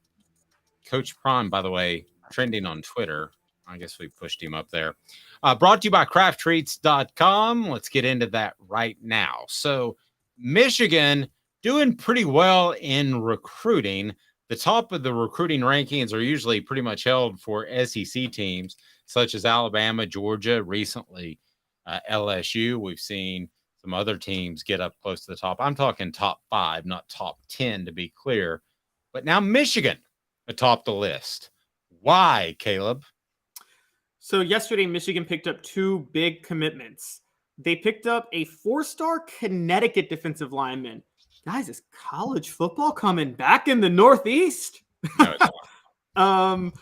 Coach Prime, by the way, trending on Twitter. I guess we pushed him up there. Brought to you by crafttreats.com. Let's get into that right now. So Michigan doing pretty well in recruiting. The top of the recruiting rankings are usually pretty much held for SEC teams such as Alabama, Georgia, recently LSU. We've seen some other teams get up close to the top. I'm talking top 5, not top 10 to be clear. But now Michigan atop the list. Why, Caleb? So yesterday, Michigan picked up 2 big commitments. They picked up a 4-star Connecticut defensive lineman. Guys, is college football coming back in the Northeast? No,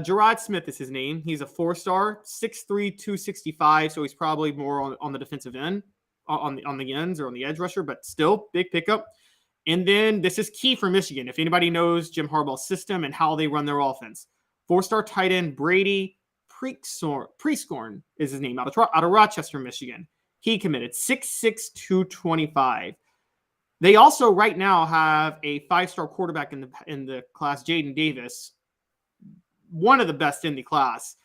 Gerard Smith is his name. He's a 4-star, 6'3", 265. So he's probably more on the defensive end, on the ends or on the edge rusher, but still big pickup. And then this is key for Michigan. If anybody knows Jim Harbaugh's system and how they run their offense, 4-star tight end Brady Prescorn is his name, out of Rochester, Michigan. He committed 6'6", 225. They also right now have a 5-star quarterback in the class, Jaden Davis, one of the best in the class.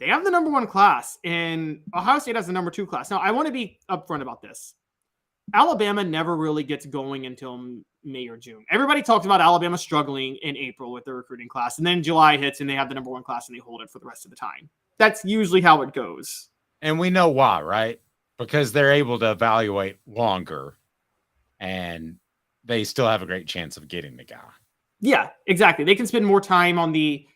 They have the number 1 class, and Ohio State has the number 2 class. Now, I want to be upfront about this. Alabama never really gets going until May or June. Everybody talks about Alabama struggling in April with their recruiting class, and then July hits and they have the number 1 class and they hold it for the rest of the time. That's usually how it goes. And we know why, right? Because they're able to evaluate longer and they still have a great chance of getting the guy. Yeah, exactly. They can spend more time on the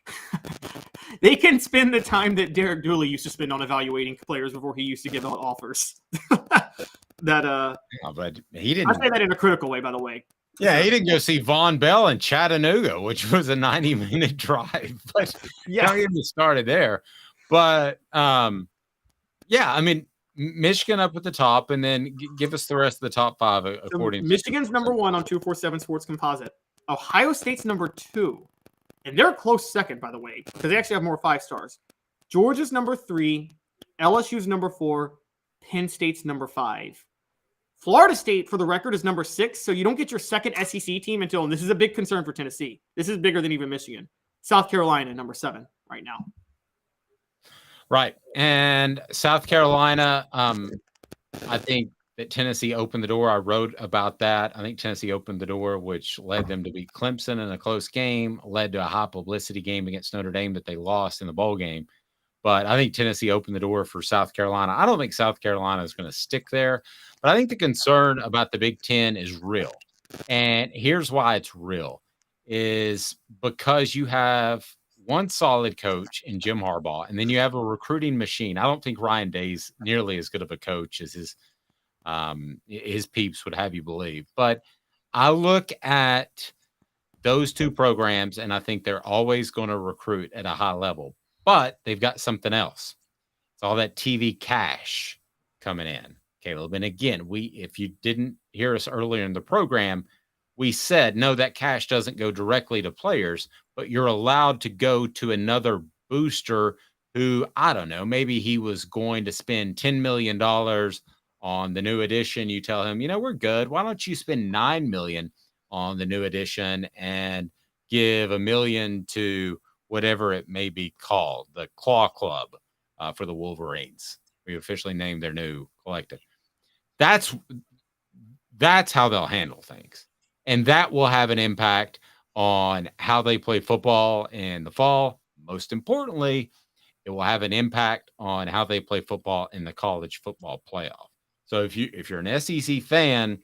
they can spend the time that Derek Dooley used to spend on evaluating players before he used to give out offers. But he didn't. I say that in a critical way, by the way. Yeah, he didn't go see Von Bell in Chattanooga, which was a 90-minute drive. But yeah, don't get me started there. But yeah, I mean, Michigan up at the top, and then give us the rest of the top 5 according to Michigan's number 1 on 247 Sports Composite. Ohio State's number 2, and they're a close second, by the way, because they actually have more 5 stars. Georgia's number 3, LSU's number 4, Penn State's number 5. Florida State, for the record, is number 6, so you don't get your second SEC team until, and this is a big concern for Tennessee. This is bigger than even Michigan. South Carolina, number 7 right now. Right. And South Carolina, I think that Tennessee opened the door. I wrote about that. I think Tennessee opened the door, which led them to beat Clemson in a close game, led to a high publicity game against Notre Dame that they lost in the bowl game. But I think Tennessee opened the door for South Carolina. I don't think South Carolina is going to stick there, but I think the concern about the Big Ten is real. And here's why it's real, is because you have one solid coach in Jim Harbaugh, and then you have a recruiting machine. I don't think Ryan Day's nearly as good of a coach as his peeps would have you believe. But I look at those 2 programs, and I think they're always going to recruit at a high level. But they've got something else. It's all that TV cash coming in, Caleb. And again, if you didn't hear us earlier in the program, we said, no, that cash doesn't go directly to players, but you're allowed to go to another booster who, I don't know, maybe he was going to spend $10 million on the new edition. You tell him, we're good. Why don't you spend $9 million on the new edition and give $1 million to whatever it may be called, the Claw Club for the Wolverines. We officially named their new collective. That's how they'll handle things. And that will have an impact on how they play football in the fall. Most importantly, it will have an impact on how they play football in the college football playoff. So if you're an SEC fan,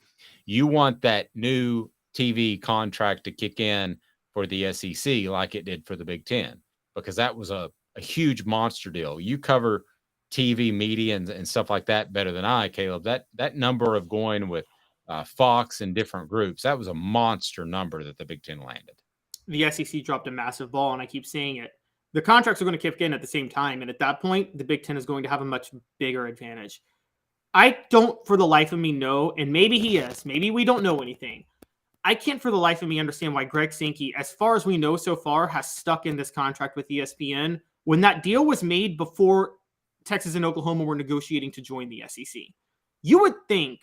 you want that new TV contract to kick in for the SEC like it did for the Big Ten, because that was a huge monster deal. You cover TV media and stuff like that better than I, Caleb. That number of going with Fox and different groups, that was a monster number that the Big Ten landed. The SEC dropped a massive ball, and I keep saying it. The contracts are going to kick in at the same time, and at that point, the Big Ten is going to have a much bigger advantage. I don't, for the life of me, know, and maybe he is. Maybe we don't know anything. I can't for the life of me understand why Greg Sankey, as far as we know so far, has stuck in this contract with ESPN when that deal was made before Texas and Oklahoma were negotiating to join the SEC. You would think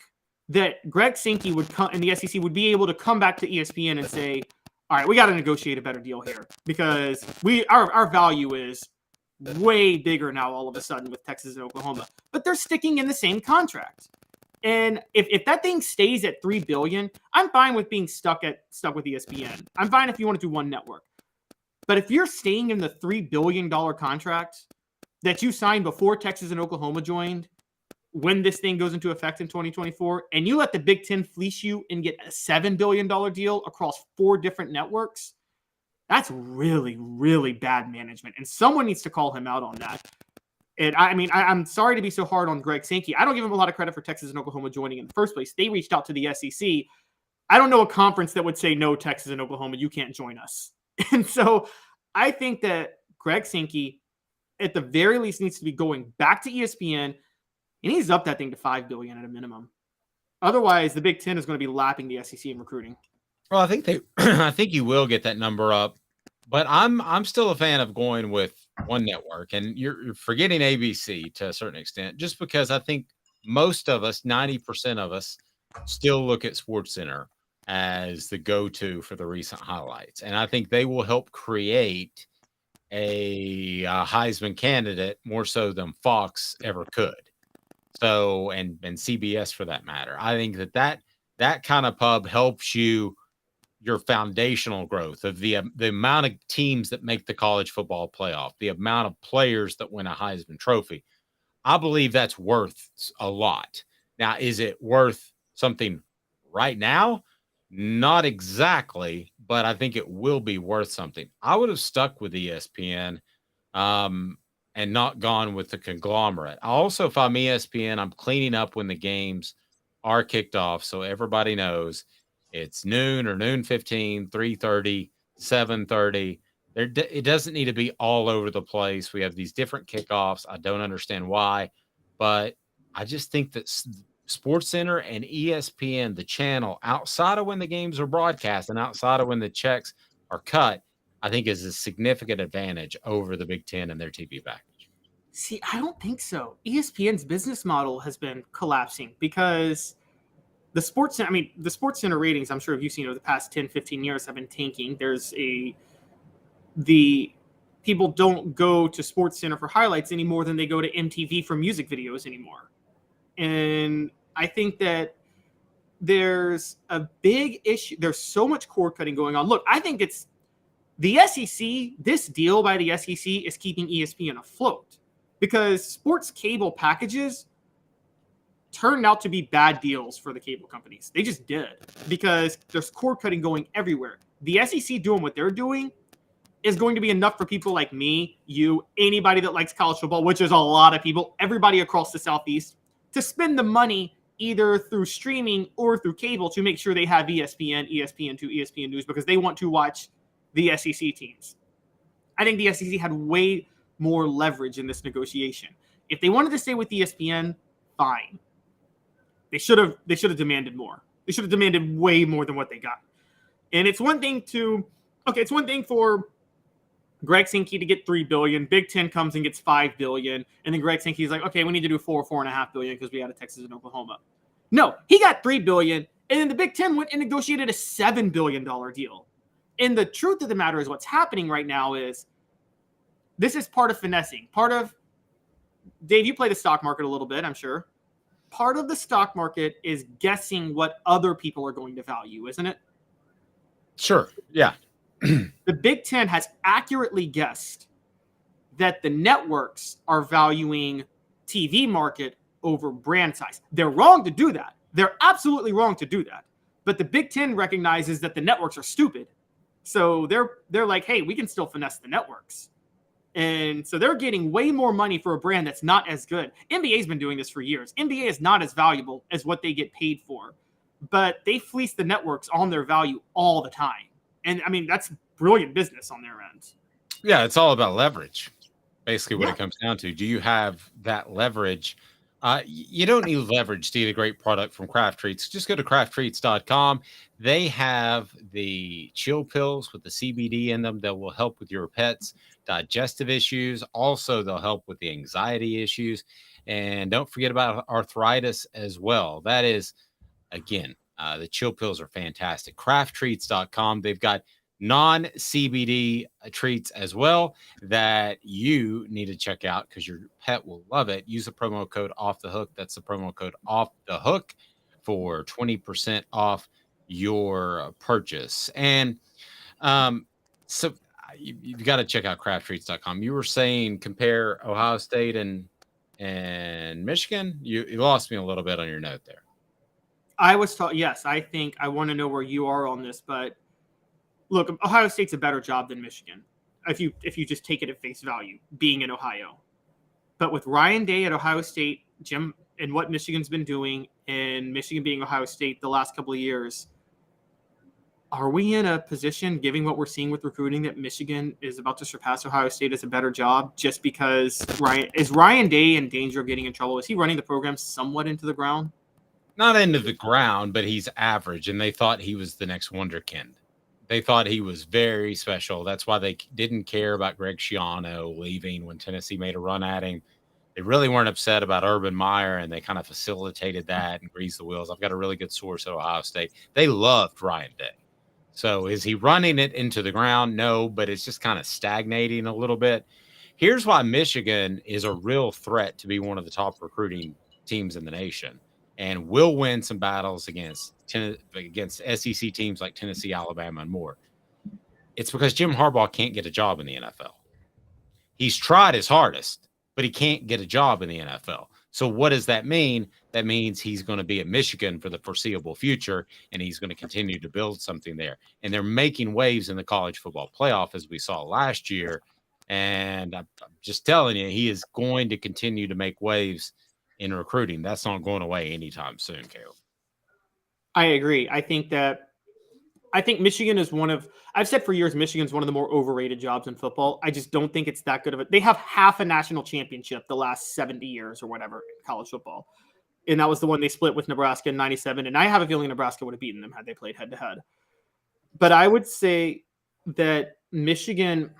that Greg Sankey would come and the SEC would be able to come back to ESPN and say, all right, we got to negotiate a better deal here because our value is way bigger now all of a sudden with Texas and Oklahoma. But they're sticking in the same contract. And if that thing stays at $3 billion, I'm fine with being stuck with ESPN. I'm fine if you want to do one network. But if you're staying in the $3 billion contract that you signed before Texas and Oklahoma joined, when this thing goes into effect in 2024, and you let the Big Ten fleece you and get a $7 billion deal across 4 different networks, that's really, really bad management. And someone needs to call him out on that. And I mean, I'm sorry to be so hard on Greg Sankey. I don't give him a lot of credit for Texas and Oklahoma joining in the first place. They reached out to the SEC. I don't know a conference that would say, no, Texas and Oklahoma, you can't join us. And so I think that Greg Sankey, at the very least, needs to be going back to ESPN, and he's up that thing to $5 billion at a minimum. Otherwise, the Big Ten is going to be lapping the SEC in recruiting. Well, I think you will get that number up, but I'm still a fan of going with one network, and you're forgetting ABC to a certain extent, just because I think most of us, 90% of us, still look at SportsCenter as the go-to for the recent highlights, and I think they will help create a Heisman candidate more so than Fox ever could. So, and CBS for that matter. I think that kind of pub helps your foundational growth of the amount of teams that make the college football playoff, the amount of players that win a Heisman Trophy. I believe that's worth a lot. Now, is it worth something right now? Not exactly, but I think it will be worth something. I would have stuck with ESPN and not gone with the conglomerate. Also, if I'm ESPN, I'm cleaning up when the games are kicked off so everybody knows it's noon or noon 15, 3:30, 7:30. It doesn't need to be all over the place. We have these different kickoffs. I don't understand why, but I just think that SportsCenter and ESPN, the channel, outside of when the games are broadcast and outside of when the checks are cut, I think is a significant advantage over the Big Ten and their TV package. See, I don't think so. ESPN's business model has been collapsing because the SportsCenter ratings, I'm sure you've seen over the past 10, 15 years, have been tanking. The people don't go to SportsCenter for highlights any more than they go to MTV for music videos anymore. And I think that there's a big issue. There's so much cord cutting going on. Look, I think it's the SEC. This deal by the SEC is keeping ESPN afloat because sports cable packages turned out to be bad deals for the cable companies. They just did because there's cord cutting going everywhere. The SEC doing what they're doing is going to be enough for people like me, you, anybody that likes college football, which is a lot of people, everybody across the Southeast, to spend the money either through streaming or through cable to make sure they have ESPN, ESPN2, ESPN News because they want to watch the SEC teams. I think the SEC had way more leverage in this negotiation. If they wanted to stay with ESPN, fine. They should have demanded more. They should have demanded way more than what they got. And it's one thing for Greg Sankey to get $3 billion. Big Ten comes and gets $5 billion. And then Greg Sankey's like, okay, we need to do $4.5 billion because we had a Texas and Oklahoma. No, he got $3 billion. And then the Big Ten went and negotiated a $7 billion deal. And the truth of the matter is what's happening right now is this is part of finessing. Dave, you play the stock market a little bit, I'm sure. Part of the stock market is guessing what other people are going to value, isn't it? Sure. Yeah. The Big Ten has accurately guessed that the networks are valuing TV market over brand size. They're wrong to do that. They're absolutely wrong to do that. But the Big Ten recognizes that the networks are stupid. So they're like, hey, we can still finesse the networks. And so they're getting way more money for a brand that's not as good. NBA's been doing this for years. NBA is not as valuable as what they get paid for. But they fleece the networks on their value all the time. And, I mean, that's brilliant business on their end. Yeah, it's all about leverage, basically what it comes down to. Do you have that leverage? You don't need leverage to eat a great product from Craft Treats. Just go to crafttreats.com. They have the chill pills with the CBD in them that will help with your pet's digestive issues. Also, they'll help with the anxiety issues. And don't forget about arthritis as well. That is, again, the chill pills are fantastic. Crafttreats.com. They've got non-CBD treats as well that you need to check out because your pet will love it. Use the promo code Off the Hook. That's the promo code Off the Hook for 20% off your purchase. And so you've got to check out crafttreats.com. You were saying compare Ohio State and Michigan. You lost me a little bit on your note there. I was taught, yes, I think I want to know where you are on this, but look, Ohio State's a better job than Michigan if you just take it at face value, being in Ohio. But with Ryan Day at Ohio State, Jim, and what Michigan's been doing, and Michigan being Ohio State the last couple of years, are we in a position, given what we're seeing with recruiting, that Michigan is about to surpass Ohio State as a better job just because Ryan Day in danger of getting in trouble? Is he running the program somewhat into the ground? Not into the ground, but he's average, and they thought he was the next wonderkind. They thought he was very special. That's why they didn't care about Greg Schiano leaving when Tennessee made a run at him. They really weren't upset about Urban Meyer, and they kind of facilitated that and greased the wheels. I've got a really good source at Ohio State. They loved Ryan Day. So is he running it into the ground? No, but it's just kind of stagnating a little bit. Here's why Michigan is a real threat to be one of the top recruiting teams in the nation and will win some battles against SEC teams like Tennessee, Alabama, and more. It's because Jim Harbaugh can't get a job in the NFL. He's tried his hardest, but he can't get a job in the NFL. So what does that mean? That means he's going to be at Michigan for the foreseeable future, and he's going to continue to build something there. And they're making waves in the college football playoff, as we saw last year. And I'm just telling you, he is going to continue to make waves in recruiting. That's not going away anytime soon, Caleb. I agree. I think Michigan is I've said for years, Michigan's one of the more overrated jobs in football. I just don't think it's that good of it. They have half a national championship the last 70 years or whatever in college football. And that was the one they split with Nebraska in 97. And I have a feeling Nebraska would have beaten them had they played head to head. But I would say that Michigan,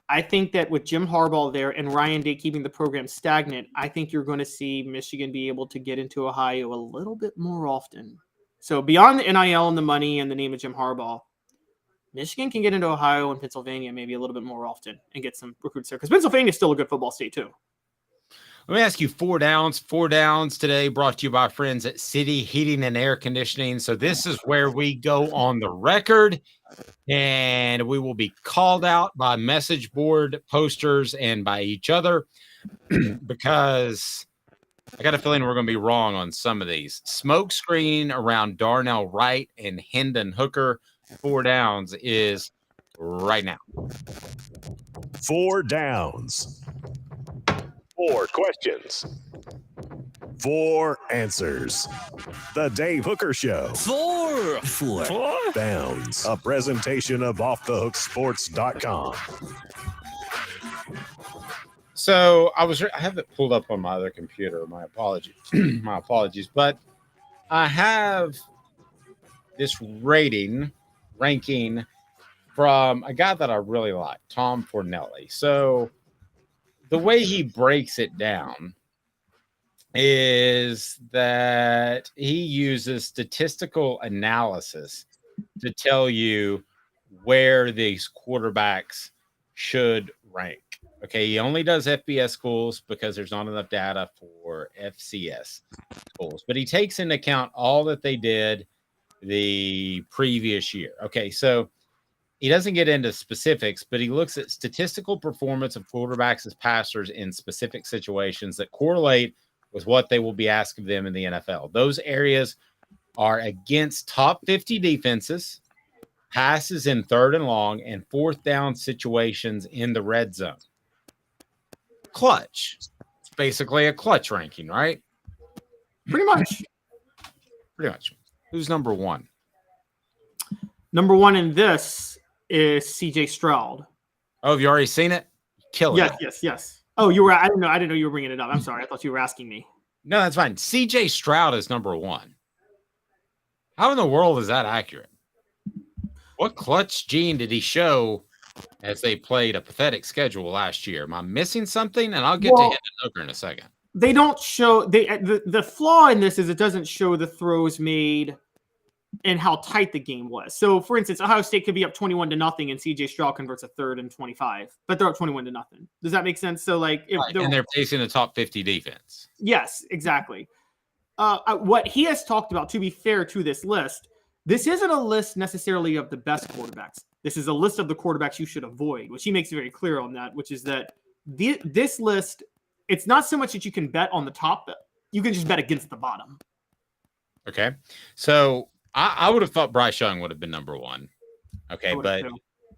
I think that with Jim Harbaugh there and Ryan Day keeping the program stagnant, I think you're going to see Michigan be able to get into Ohio a little bit more often. So beyond the NIL and the money and the name of Jim Harbaugh, Michigan can get into Ohio and Pennsylvania maybe a little bit more often and get some recruits there because Pennsylvania is still a good football state too. Let me ask you 4 downs. 4 downs today brought to you by friends at City Heating and Air Conditioning. So this is where we go on the record, and we will be called out by message board posters and by each other because I got a feeling we're going to be wrong on some of these. Smoke screen around Darnell Wright and Hendon Hooker. 4 downs is right now. 4 downs. 4 questions. 4 answers. The Dave Hooker Show. 4 downs. A presentation of OffTheHookSports.com. So I have it pulled up on my other computer. My apologies. My apologies. But I have this ranking from a guy that I really like, Tom Fornelli. So the way he breaks it down is that he uses statistical analysis to tell you where these quarterbacks should rank. Okay, he only does FBS schools because there's not enough data for FCS schools, but he takes into account all that they did the previous year. Okay, so he doesn't get into specifics, but he looks at statistical performance of quarterbacks as passers in specific situations that correlate with what they will be asked of them in the NFL. Those areas are against top 50 defenses, passes in 3rd and long, and 4th down situations in the red zone. Clutch. It's basically a clutch ranking, right? Pretty much. Pretty much. Who's number 1? Number 1 in this is CJ Stroud. Oh, have you already seen it? Killing it. Yes. Oh, you were. I didn't know you were bringing it up. I'm sorry. I thought you were asking me. No, that's fine. CJ Stroud is number 1. How in the world is that accurate? What clutch gene did he show as they played a pathetic schedule last year? Am I missing something? And I'll get to Hendon Hooker in a second. They don't show the flaw in this is it doesn't show the throws made and how tight the game was. So, for instance, Ohio State could be up 21-0, and CJ Stroud converts a 3rd and 25, but they're up 21-0. Does that make sense? So, like, if and they're facing a top 50 defense. Yes, exactly. What he has talked about, to be fair to this list, this isn't a list necessarily of the best quarterbacks. This is a list of the quarterbacks you should avoid, which he makes very clear on that, which is that this list, it's not so much that you can bet on the top, but you can just bet against the bottom. Okay. So I would have thought Bryce Young would have been number 1. Okay, but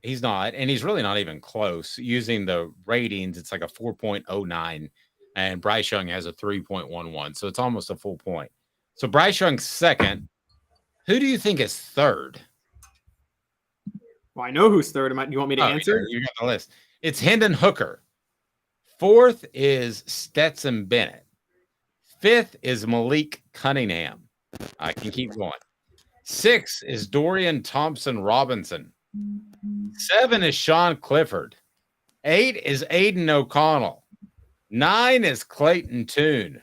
he's not, and he's really not even close. Using the ratings, it's like a 4.09, and Bryce Young has a 3.11, so it's almost a full point. So Bryce Young's 2nd. Who do you think is 3rd? Well, I know who's 3rd. Do you want me to answer? You got the list. It's Hendon Hooker. 4th is Stetson Bennett. 5th is Malik Cunningham. I can keep going. 6 is Dorian Thompson-Robinson. 7 is Sean Clifford. 8 is Aiden O'Connell. 9 is Clayton Tune.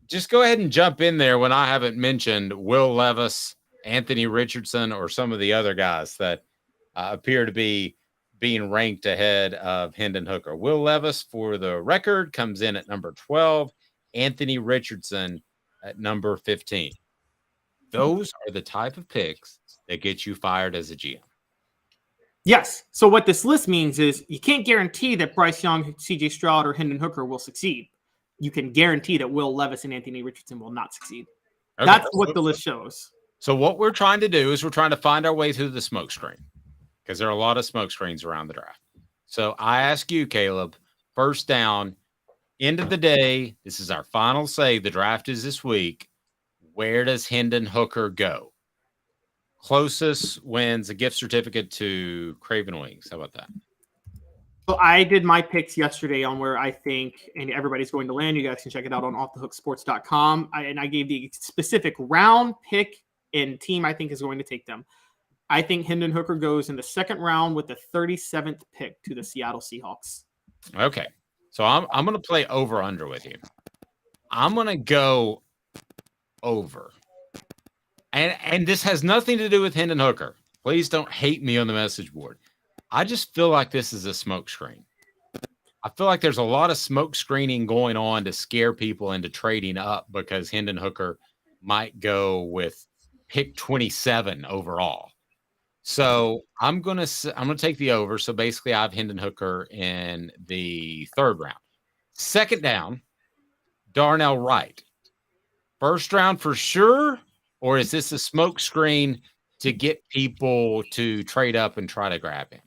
Just go ahead and jump in there when I haven't mentioned Will Levis Anthony Richardson or some of the other guys that appear to be being ranked ahead of Hendon Hooker. Will Levis, for the record, comes in at number 12. Anthony Richardson at number 15. Those are the type of picks that get you fired as a GM. Yes. So what this list means is you can't guarantee that Bryce Young, CJ Stroud, or Hendon Hooker will succeed. You can guarantee that Will Levis and Anthony Richardson will not succeed. Okay. That's what the list shows. So what we're trying to do is we're trying to find our way through the smoke screen, because there are a lot of smoke screens around the draft. So I ask you, Caleb, first down, end of the day, this is our final say. The draft is this week. Where does Hendon Hooker go? Closest wins a gift certificate to Craven Wings. How about that? So I did my picks yesterday on where I think and everybody's going to land. You guys can check it out on offthehooksports.com. And I gave the specific round, pick, and team I think is going to take them. I think Hendon Hooker goes in the second round with the 37th pick to the Seattle Seahawks. Okay. So I'm going to play over-under with you. I'm going to go over. And this has nothing to do with Hendon Hooker. Please don't hate me on the message board. I just feel like this is a smoke screen. I feel like there's a lot of smoke screening going on to scare people into trading up because Hendon Hooker might go with pick 27 overall. So I'm gonna take the over. So basically, I have Hendon Hooker in the third round. Second down, Darnell Wright. First round for sure, or is this a smoke screen to get people to trade up and try to grab him?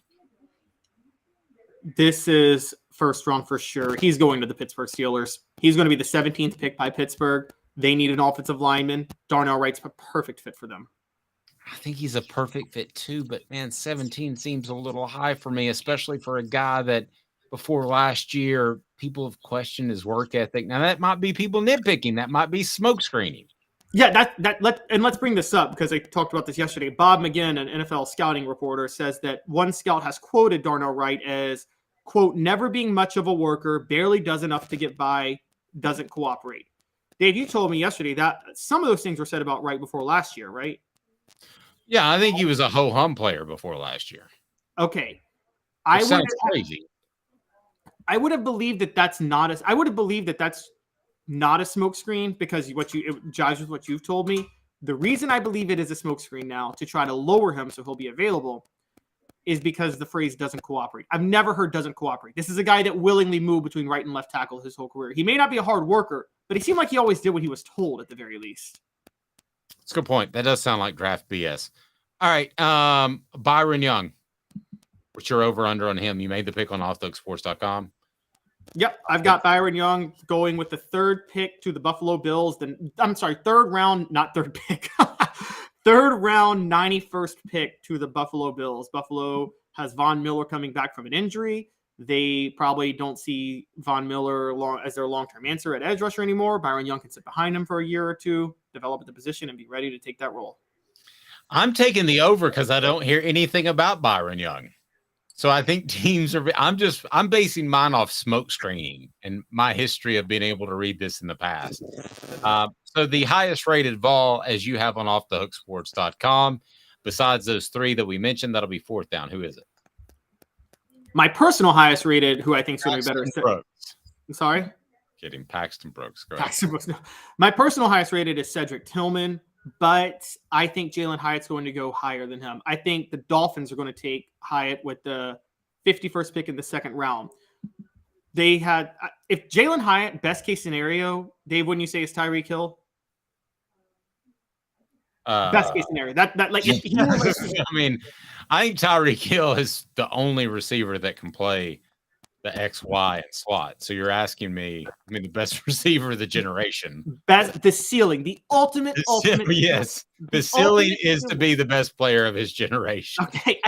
This is first round for sure. He's going to the Pittsburgh Steelers. He's going to be the 17th pick by Pittsburgh. They need an offensive lineman. Darnell Wright's a perfect fit for them. I think he's a perfect fit too, but man, 17 seems a little high for me, especially for a guy that before last year, people have questioned his work ethic. Now that might be people nitpicking. That might be smoke screening. Yeah, let's bring this up because I talked about this yesterday. Bob McGinn, an NFL scouting reporter, says that one scout has quoted Darnell Wright as, quote, never being much of a worker, barely does enough to get by, doesn't cooperate. Dave, you told me yesterday that some of those things were said about Wright before last year, right? Yeah, I think he was a ho-hum player before last year. Okay. Sounds crazy. I would have believed that that's not a smokescreen because it jives with what you've told me. The reason I believe it is a smokescreen now to try to lower him so he'll be available is because the phrase doesn't cooperate. I've never heard doesn't cooperate. This is a guy that willingly moved between right and left tackle his whole career. He may not be a hard worker, but he seemed like he always did what he was told at the very least. That's a good point. That does sound like draft BS. All right. Byron Young. What's your over-under on him? You made the pick on offthehooksports.com. Yep, I've got Byron Young going with the third pick to the Buffalo Bills. Third round, not third pick. Third round, 91st pick to the Buffalo Bills. Buffalo has Von Miller coming back from an injury. They probably don't see Von Miller as their long-term answer at edge rusher anymore. Byron Young can sit behind him for a year or two, develop at the position, and be ready to take that role. I'm taking the over because I don't hear anything about Byron Young. So I think teams are. I'm basing mine off smoke screening and my history of being able to read this in the past. So the highest rated Vol, as you have on offthehooksports.com, besides those three that we mentioned, that'll be fourth down. Who is it? My personal highest rated, who I think is going to be better. I'm sorry? Kidding. Paxton Brooks. Paxton Brooks. No. My personal highest rated is Cedric Tillman, but I think Jalen Hyatt's going to go higher than him. I think the Dolphins are going to take Hyatt with the 51st pick in the second round. They had, if Jalen Hyatt, best case scenario, Dave, wouldn't you say is Tyreek Hill? Best case scenario. I mean, I think Tyreek Hill is the only receiver that can play the X, Y, and slot. So you're asking me, the best receiver of the generation. The ceiling, the ultimate. Yes. The ceiling is to be the best player of his generation. Okay.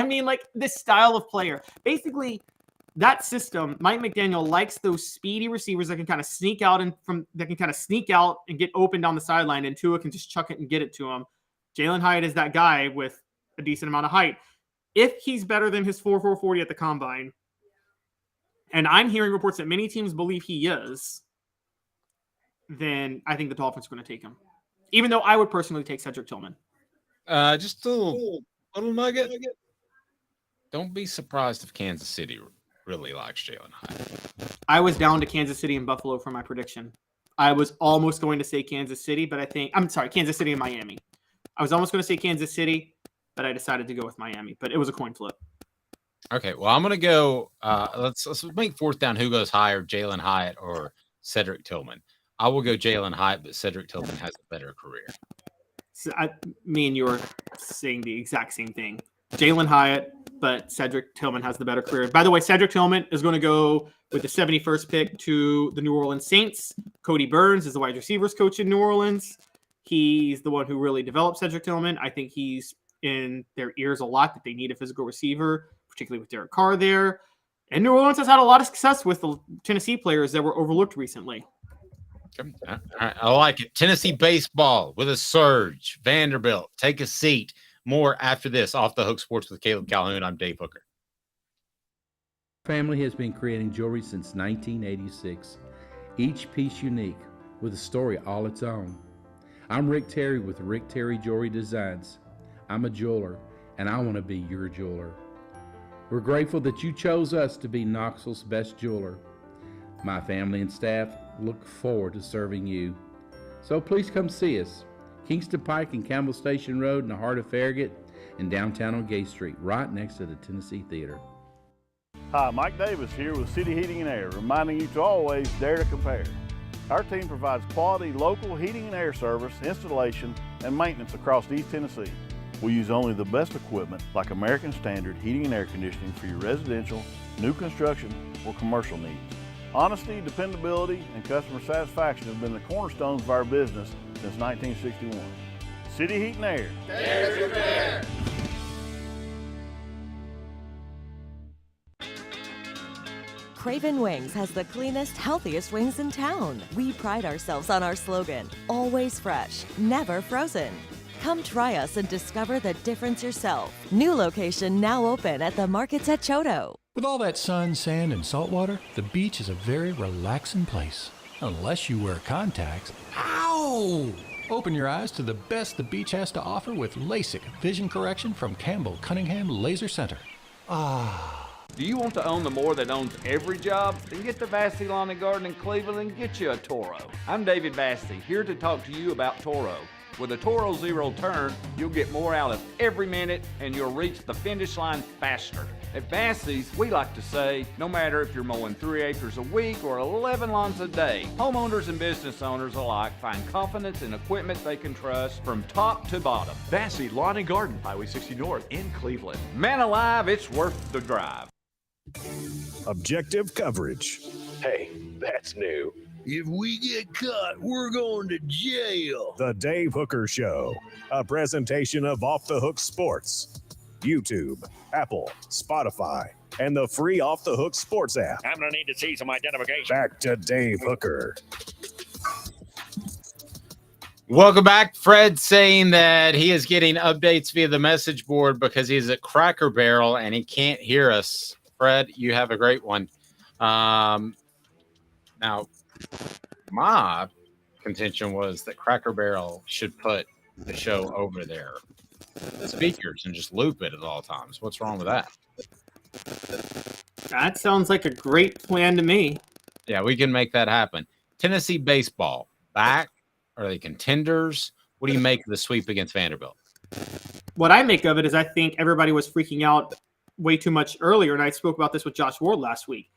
This style of player. Basically, that system, Mike McDaniel likes those speedy receivers that can kind of sneak out and get open down the sideline, and Tua can just chuck it and get it to him. Jalen Hyatt is that guy with a decent amount of height. If he's better than his 4.4 40 at the combine, and I'm hearing reports that many teams believe he is, then I think the Dolphins are going to take him. Even though I would personally take Cedric Tillman. Just a little nugget. Don't be surprised if Kansas City really likes Jalen Hyatt. I was down to Kansas City and Buffalo for my prediction. I was almost going to say Kansas City, but Kansas City and Miami. I was almost going to say Kansas City, but I decided to go with Miami. But it was a coin flip. Okay, well, I'm going to go. Let's make fourth down. Who goes higher, Jalen Hyatt or Cedric Tillman? I will go Jalen Hyatt, but Cedric Tillman has a better career. So me and you are saying the exact same thing. Jalen Hyatt, but Cedric Tillman has the better career. By the way, Cedric Tillman is going to go with the 71st pick to the New Orleans Saints. Cody Burns is the wide receivers coach in New Orleans. He's the one who really developed Cedric Tillman. I think he's in their ears a lot that they need a physical receiver, particularly with Derek Carr there. And New Orleans has had a lot of success with the Tennessee players that were overlooked recently. All right, I like it. Tennessee baseball with a surge. Vanderbilt, take a seat. More after this. Off the Hook Sports with Caleb Calhoun. I'm Dave Hooker. Family has been creating jewelry since 1986. Each piece unique with a story all its own. I'm Rick Terry with Rick Terry Jewelry Designs. I'm a jeweler, and I want to be your jeweler. We're grateful that you chose us to be Knoxville's best jeweler. My family and staff look forward to serving you. So please come see us. Kingston Pike and Campbell Station Road in the heart of Farragut and downtown on Gay Street, right next to the Tennessee Theater. Hi, Mike Davis here with City Heating and Air, reminding you to always dare to compare. Our team provides quality local heating and air service, installation, and maintenance across East Tennessee. We use only the best equipment like American Standard heating and air conditioning for your residential, new construction, or commercial needs. Honesty, dependability, and customer satisfaction have been the cornerstones of our business since 1961. City Heat and Air. Dare to compare. Craven Wings has the cleanest, healthiest wings in town. We pride ourselves on our slogan, always fresh, never frozen. Come try us and discover the difference yourself. New location now open at the markets at Choto. With all that sun, sand, and salt water, the beach is a very relaxing place. Unless you wear contacts. Ow! Open your eyes to the best the beach has to offer with LASIK vision correction from Campbell Cunningham Laser Center. Do you want to own the more that owns every job? Then get to Vassy Lawn and Garden in Cleveland and get you a Toro. I'm David Vassy, here to talk to you about Toro. With a Toro Zero Turn, you'll get more out of every minute and you'll reach the finish line faster. At Vassy's, we like to say, no matter if you're mowing 3 acres a week or 11 lawns a day, homeowners and business owners alike find confidence in equipment they can trust from top to bottom. Vassy Lawn and Garden, Highway 60 North in Cleveland. Man alive, it's worth the drive. Objective coverage. Hey, that's new. If we get caught, we're going to jail. The Dave Hooker Show, a presentation of Off the Hook Sports. YouTube, Apple, Spotify, and the free Off the Hook Sports app. I'm going to need to see some identification. Back to Dave Hooker. Welcome back. Fred saying that he is getting updates via the message board because he's at Cracker Barrel and he can't hear us. Fred, you have a great one. Now, my contention was that Cracker Barrel should put the show over their speakers and just loop it at all times. What's wrong with that? That sounds like a great plan to me. Yeah, we can make that happen. Tennessee baseball, back? Are they contenders? What do you make of the sweep against Vanderbilt? What I make of it is I think everybody was freaking out way too much earlier, and I spoke about this with Josh Ward last week.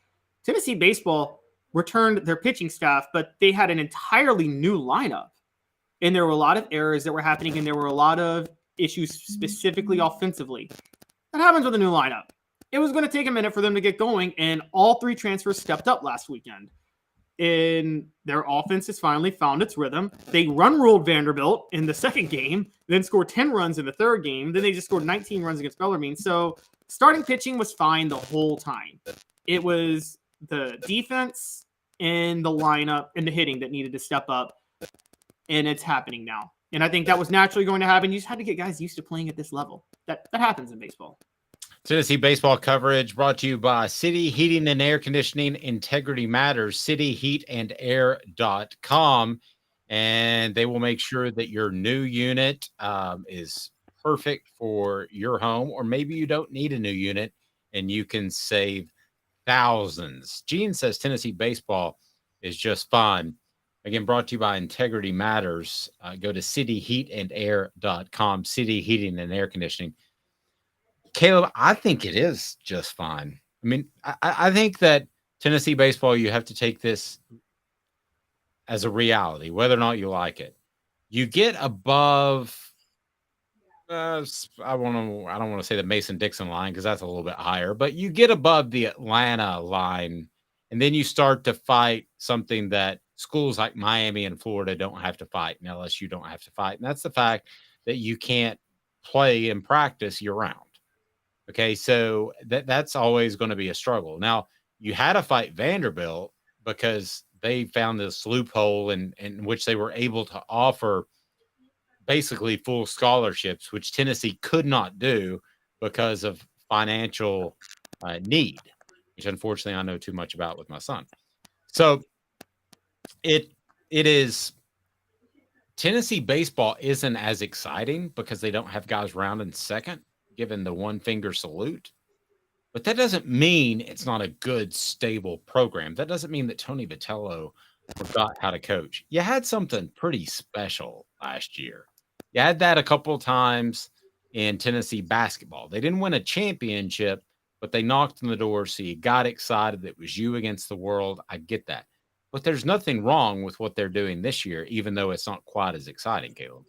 Tennessee baseball returned their pitching staff, but they had an entirely new lineup. And there were a lot of errors that were happening, and there were a lot of issues specifically offensively. That happens with a new lineup. It was going to take a minute for them to get going, and all three transfers stepped up last weekend. And their offense has finally found its rhythm. They run-ruled Vanderbilt in the second game, then scored 10 runs in the third game. Then they just scored 19 runs against Bellarmine. So starting pitching was fine the whole time. It was the defense and the lineup and the hitting that needed to step up, and it's happening now. And I think that was naturally going to happen. You just had to get guys used to playing at this level. That happens in baseball. Tennessee baseball coverage brought to you by City Heating and Air Conditioning. Integrity matters. cityheatandair.com, and they will make sure that your new unit is perfect for your home, or maybe you don't need a new unit and you can save thousands. Gene says Tennessee baseball is just fine. Again, brought to you by Integrity Matters. Go to cityheatandair.com, City Heating and Air Conditioning. Caleb, I think it is just fine. I mean, I think that Tennessee baseball, you have to take this as a reality, whether or not you like it. You get above, I don't want to say the Mason-Dixon line because that's a little bit higher, but you get above the Atlanta line, and then you start to fight something that schools like Miami and Florida don't have to fight, and LSU don't have to fight, and that's the fact that you can't play and practice year-round. Okay, so that's always going to be a struggle. Now, you had to fight Vanderbilt because they found this loophole in which they were able to offer basically full scholarships, which Tennessee could not do because of financial need, which unfortunately I know too much about with my son. So it is Tennessee baseball isn't as exciting because they don't have guys rounding second, given the one finger salute. But that doesn't mean it's not a good, stable program. That doesn't mean that Tony Vitello forgot how to coach. You had something pretty special last year. You had that a couple of times in Tennessee basketball. They didn't win a championship, but they knocked on the door, so you got excited that it was you against the world. I get that. But there's nothing wrong with what they're doing this year, even though it's not quite as exciting, Caleb.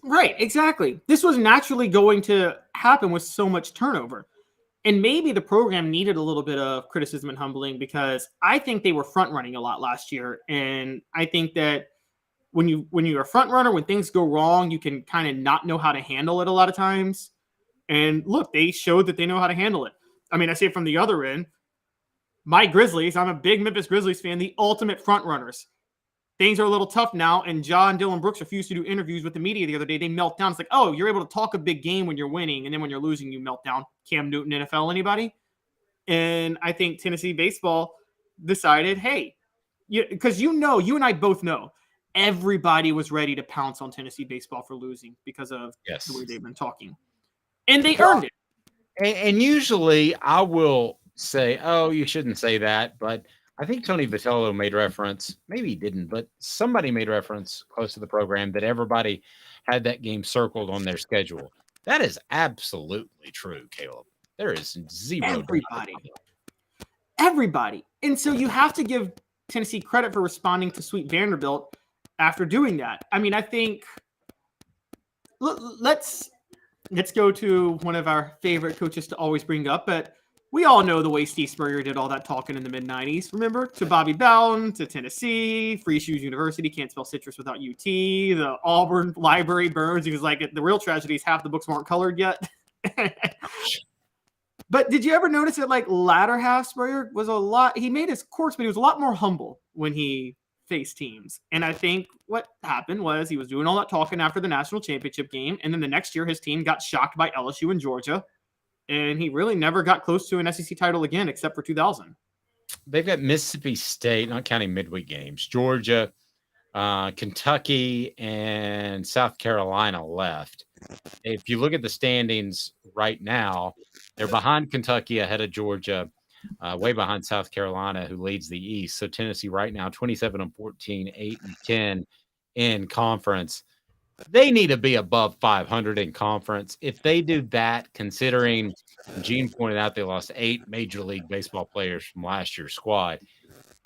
Right, exactly. This was naturally going to happen with so much turnover. And maybe the program needed a little bit of criticism and humbling because I think they were front running a lot last year. And I think that when you're a front runner, when things go wrong, you can kind of not know how to handle it a lot of times. And look, they showed that they know how to handle it. I mean, I say it from the other end. My Grizzlies, I'm a big Memphis Grizzlies fan, the ultimate front runners. Things are a little tough now, and John Dylan Brooks refused to do interviews with the media the other day. They melt down. It's like, oh, you're able to talk a big game when you're winning, and then when you're losing, you melt down. Cam Newton, NFL, anybody? And I think Tennessee baseball decided, hey, because you and I both know, everybody was ready to pounce on Tennessee baseball for losing because of the way they've been talking. And they earned it. And usually I will say, oh, you shouldn't say that, but I think Tony Vitello made reference, maybe he didn't, but somebody made reference close to the program that everybody had that game circled on their schedule. That is absolutely true, Caleb. There is zero. Everybody. And so you have to give Tennessee credit for responding to Sweet Vanderbilt after doing that. I mean, I think let's go to one of our favorite coaches to always bring up, but we all know the way Steve Spurrier did all that talking in the mid-'90s. Remember? To Bobby Bowden, to Tennessee, Free Shoes University, can't spell citrus without UT, the Auburn Library burns. He was like, the real tragedy is half the books weren't colored yet. But did you ever notice that, like, latter half Spurrier was he made his course, but he was a lot more humble when he faced teams. And I think what happened was he was doing all that talking after the national championship game, and then the next year his team got shocked by LSU and Georgia. And he really never got close to an SEC title again, except for 2000. They've got Mississippi State, not counting midweek games, Georgia, Kentucky, and South Carolina left. If you look at the standings right now, they're behind Kentucky, ahead of Georgia, way behind South Carolina, who leads the East. So Tennessee right now, 27-14, 8-10 in conference. They need to be above 500 in conference. If they do that, considering Gene pointed out they lost 8 Major League Baseball players from last year's squad.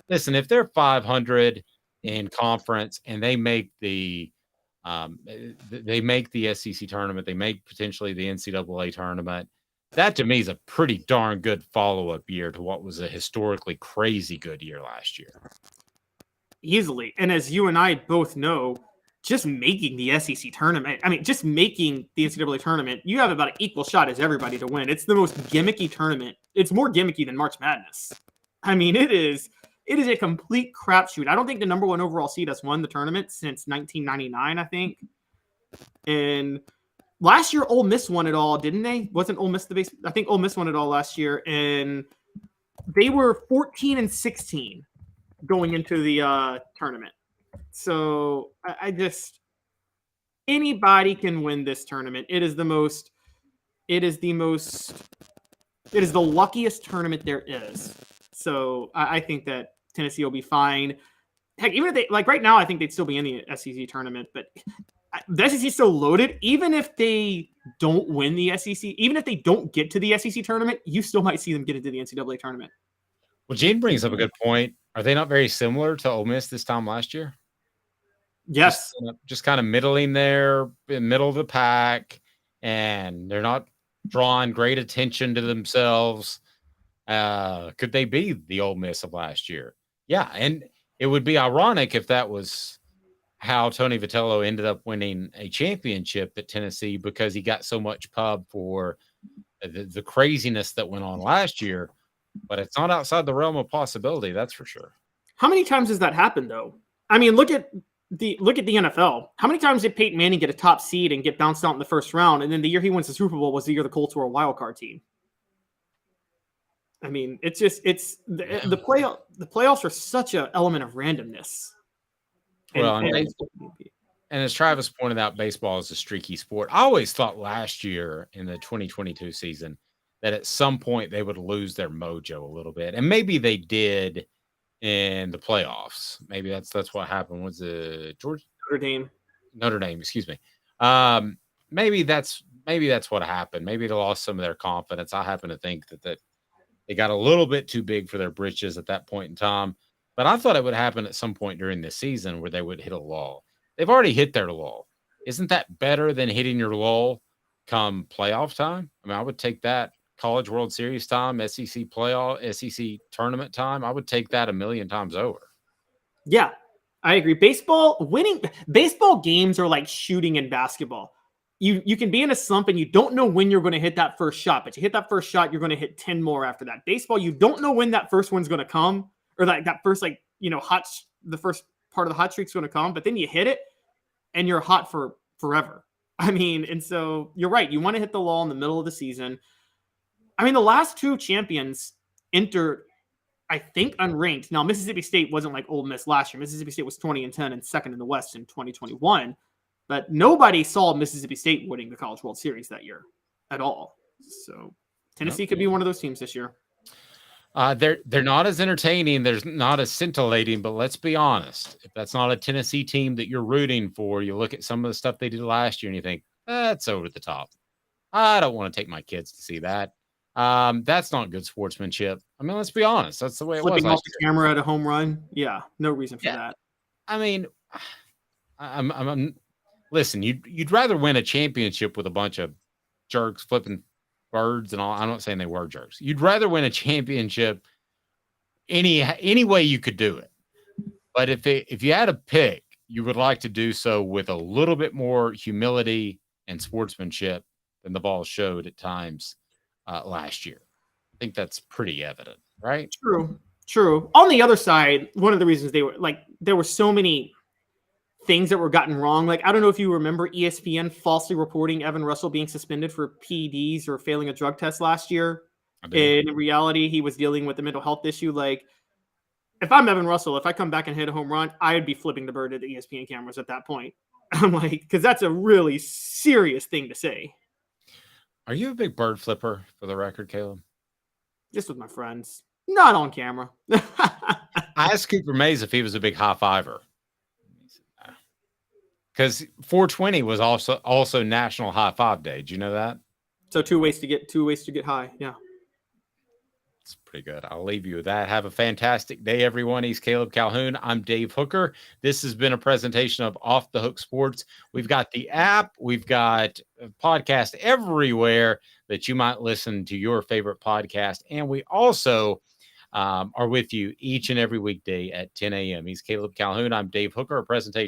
Listen, if they're 500 in conference and they make the SEC tournament, they make potentially the NCAA tournament, that to me is a pretty darn good follow-up year to what was a historically crazy good year last year. Easily. And as you and I both know, just making the SEC tournament, just making the NCAA tournament, you have about an equal shot as everybody to win. It's the most gimmicky tournament. It's more gimmicky than March Madness. I mean, it is a complete crapshoot. I don't think the number 1 overall seed has won the tournament since 1999, I think. And last year, Ole Miss won it all, didn't they? Wasn't Ole Miss the base? I think Ole Miss won it all last year, and they were 14-16 going into the tournament. So I just Anybody can win this tournament. It is the luckiest tournament there is. So I think that Tennessee will be fine. Heck, even if they, like right now, I think they'd still be in the SEC tournament, but the SEC is so loaded. Even if they don't win the SEC, even if they don't get to the SEC tournament, you still might see them get into the NCAA tournament. Well, Gene brings up a good point. Are they not very similar to Ole Miss this time last year? Yes. Just kind of middling there, in middle of the pack, and they're not drawing great attention to themselves. Could they be the Ole Miss of last year? Yeah, and it would be ironic if that was how Tony Vitello ended up winning a championship at Tennessee, because he got so much pub for the craziness that went on last year. But it's not outside the realm of possibility, that's for sure. How many times has that happened, though? I mean, look at the NFL. How many times did Peyton Manning get a top seed and get bounced out in the first round, and then the year he wins the Super Bowl was the year the Colts were a wild card team? I mean, it's the playoffs are such an element of randomness. And as Travis pointed out, baseball is a streaky sport. I always thought last year in the 2022 season that at some point they would lose their mojo a little bit, and maybe they did in the playoffs. Maybe that's what happened. Was it Notre Dame, excuse me. Maybe that's what happened. Maybe they lost some of their confidence. I happen to think that they got a little bit too big for their britches at that point in time. But I thought it would happen at some point during the season where they would hit a lull. They've already hit their lull. Isn't that better than hitting your lull come playoff time? I mean, I would take that. College World Series time, SEC playoff, SEC tournament time. I would take that 1,000,000 times over. Yeah, I agree. Baseball games are like shooting in basketball. You can be in a slump and you don't know when you're going to hit that first shot, but you hit that first shot, you're going to hit 10 more after that. Baseball, you don't know when that first one's going to come, or that first, the first part of the hot streak's going to come, but then you hit it and you're hot for forever. I mean, and so you're right. You want to hit the lull in the middle of the season. I mean, the last two champions entered, I think, unranked. Now, Mississippi State wasn't like Ole Miss last year. Mississippi State was 20-10 and second in the West in 2021. But nobody saw Mississippi State winning the College World Series that year at all. So Tennessee could be one of those teams this year. They're not as entertaining. They're not as scintillating, but let's be honest. If that's not a Tennessee team that you're rooting for, you look at some of the stuff they did last year and you think, that's over the top. I don't want to take my kids to see that. That's not good sportsmanship. I mean, let's be honest. That's the way it was. Flipping off the camera at a home run. Yeah, no reason for that. I mean, listen, you'd rather win a championship with a bunch of jerks flipping birds and all. I'm not saying they were jerks. You'd rather win a championship any way you could do it. But if you had a pick, you would like to do so with a little bit more humility and sportsmanship than the Vols showed at times last year. I think that's pretty evident, right? True. On the other side, one of the reasons there were so many things that were gotten wrong. Like, I don't know if you remember ESPN falsely reporting Evan Russell being suspended for PEDs or failing a drug test last year. And in reality, he was dealing with a mental health issue. Like, if I'm Evan Russell, if I come back and hit a home run, I'd be flipping the bird at the ESPN cameras at that point. I'm like, because that's a really serious thing to say. Are you a big bird flipper, for the record, Caleb? Just with my friends. Not on camera. I asked Cooper Mays if he was a big high fiver. Because 420 was also National High Five Day. Did you know that? So two ways to get high. Yeah. It's pretty good. I'll leave you with that. Have a fantastic day, everyone. He's Caleb Calhoun. I'm Dave Hooker. This has been a presentation of Off the Hook Sports. We've got the app. We've got a podcast everywhere that you might listen to your favorite podcast. And we also are with you each and every weekday at 10 a.m. He's Caleb Calhoun. I'm Dave Hooker. A presentation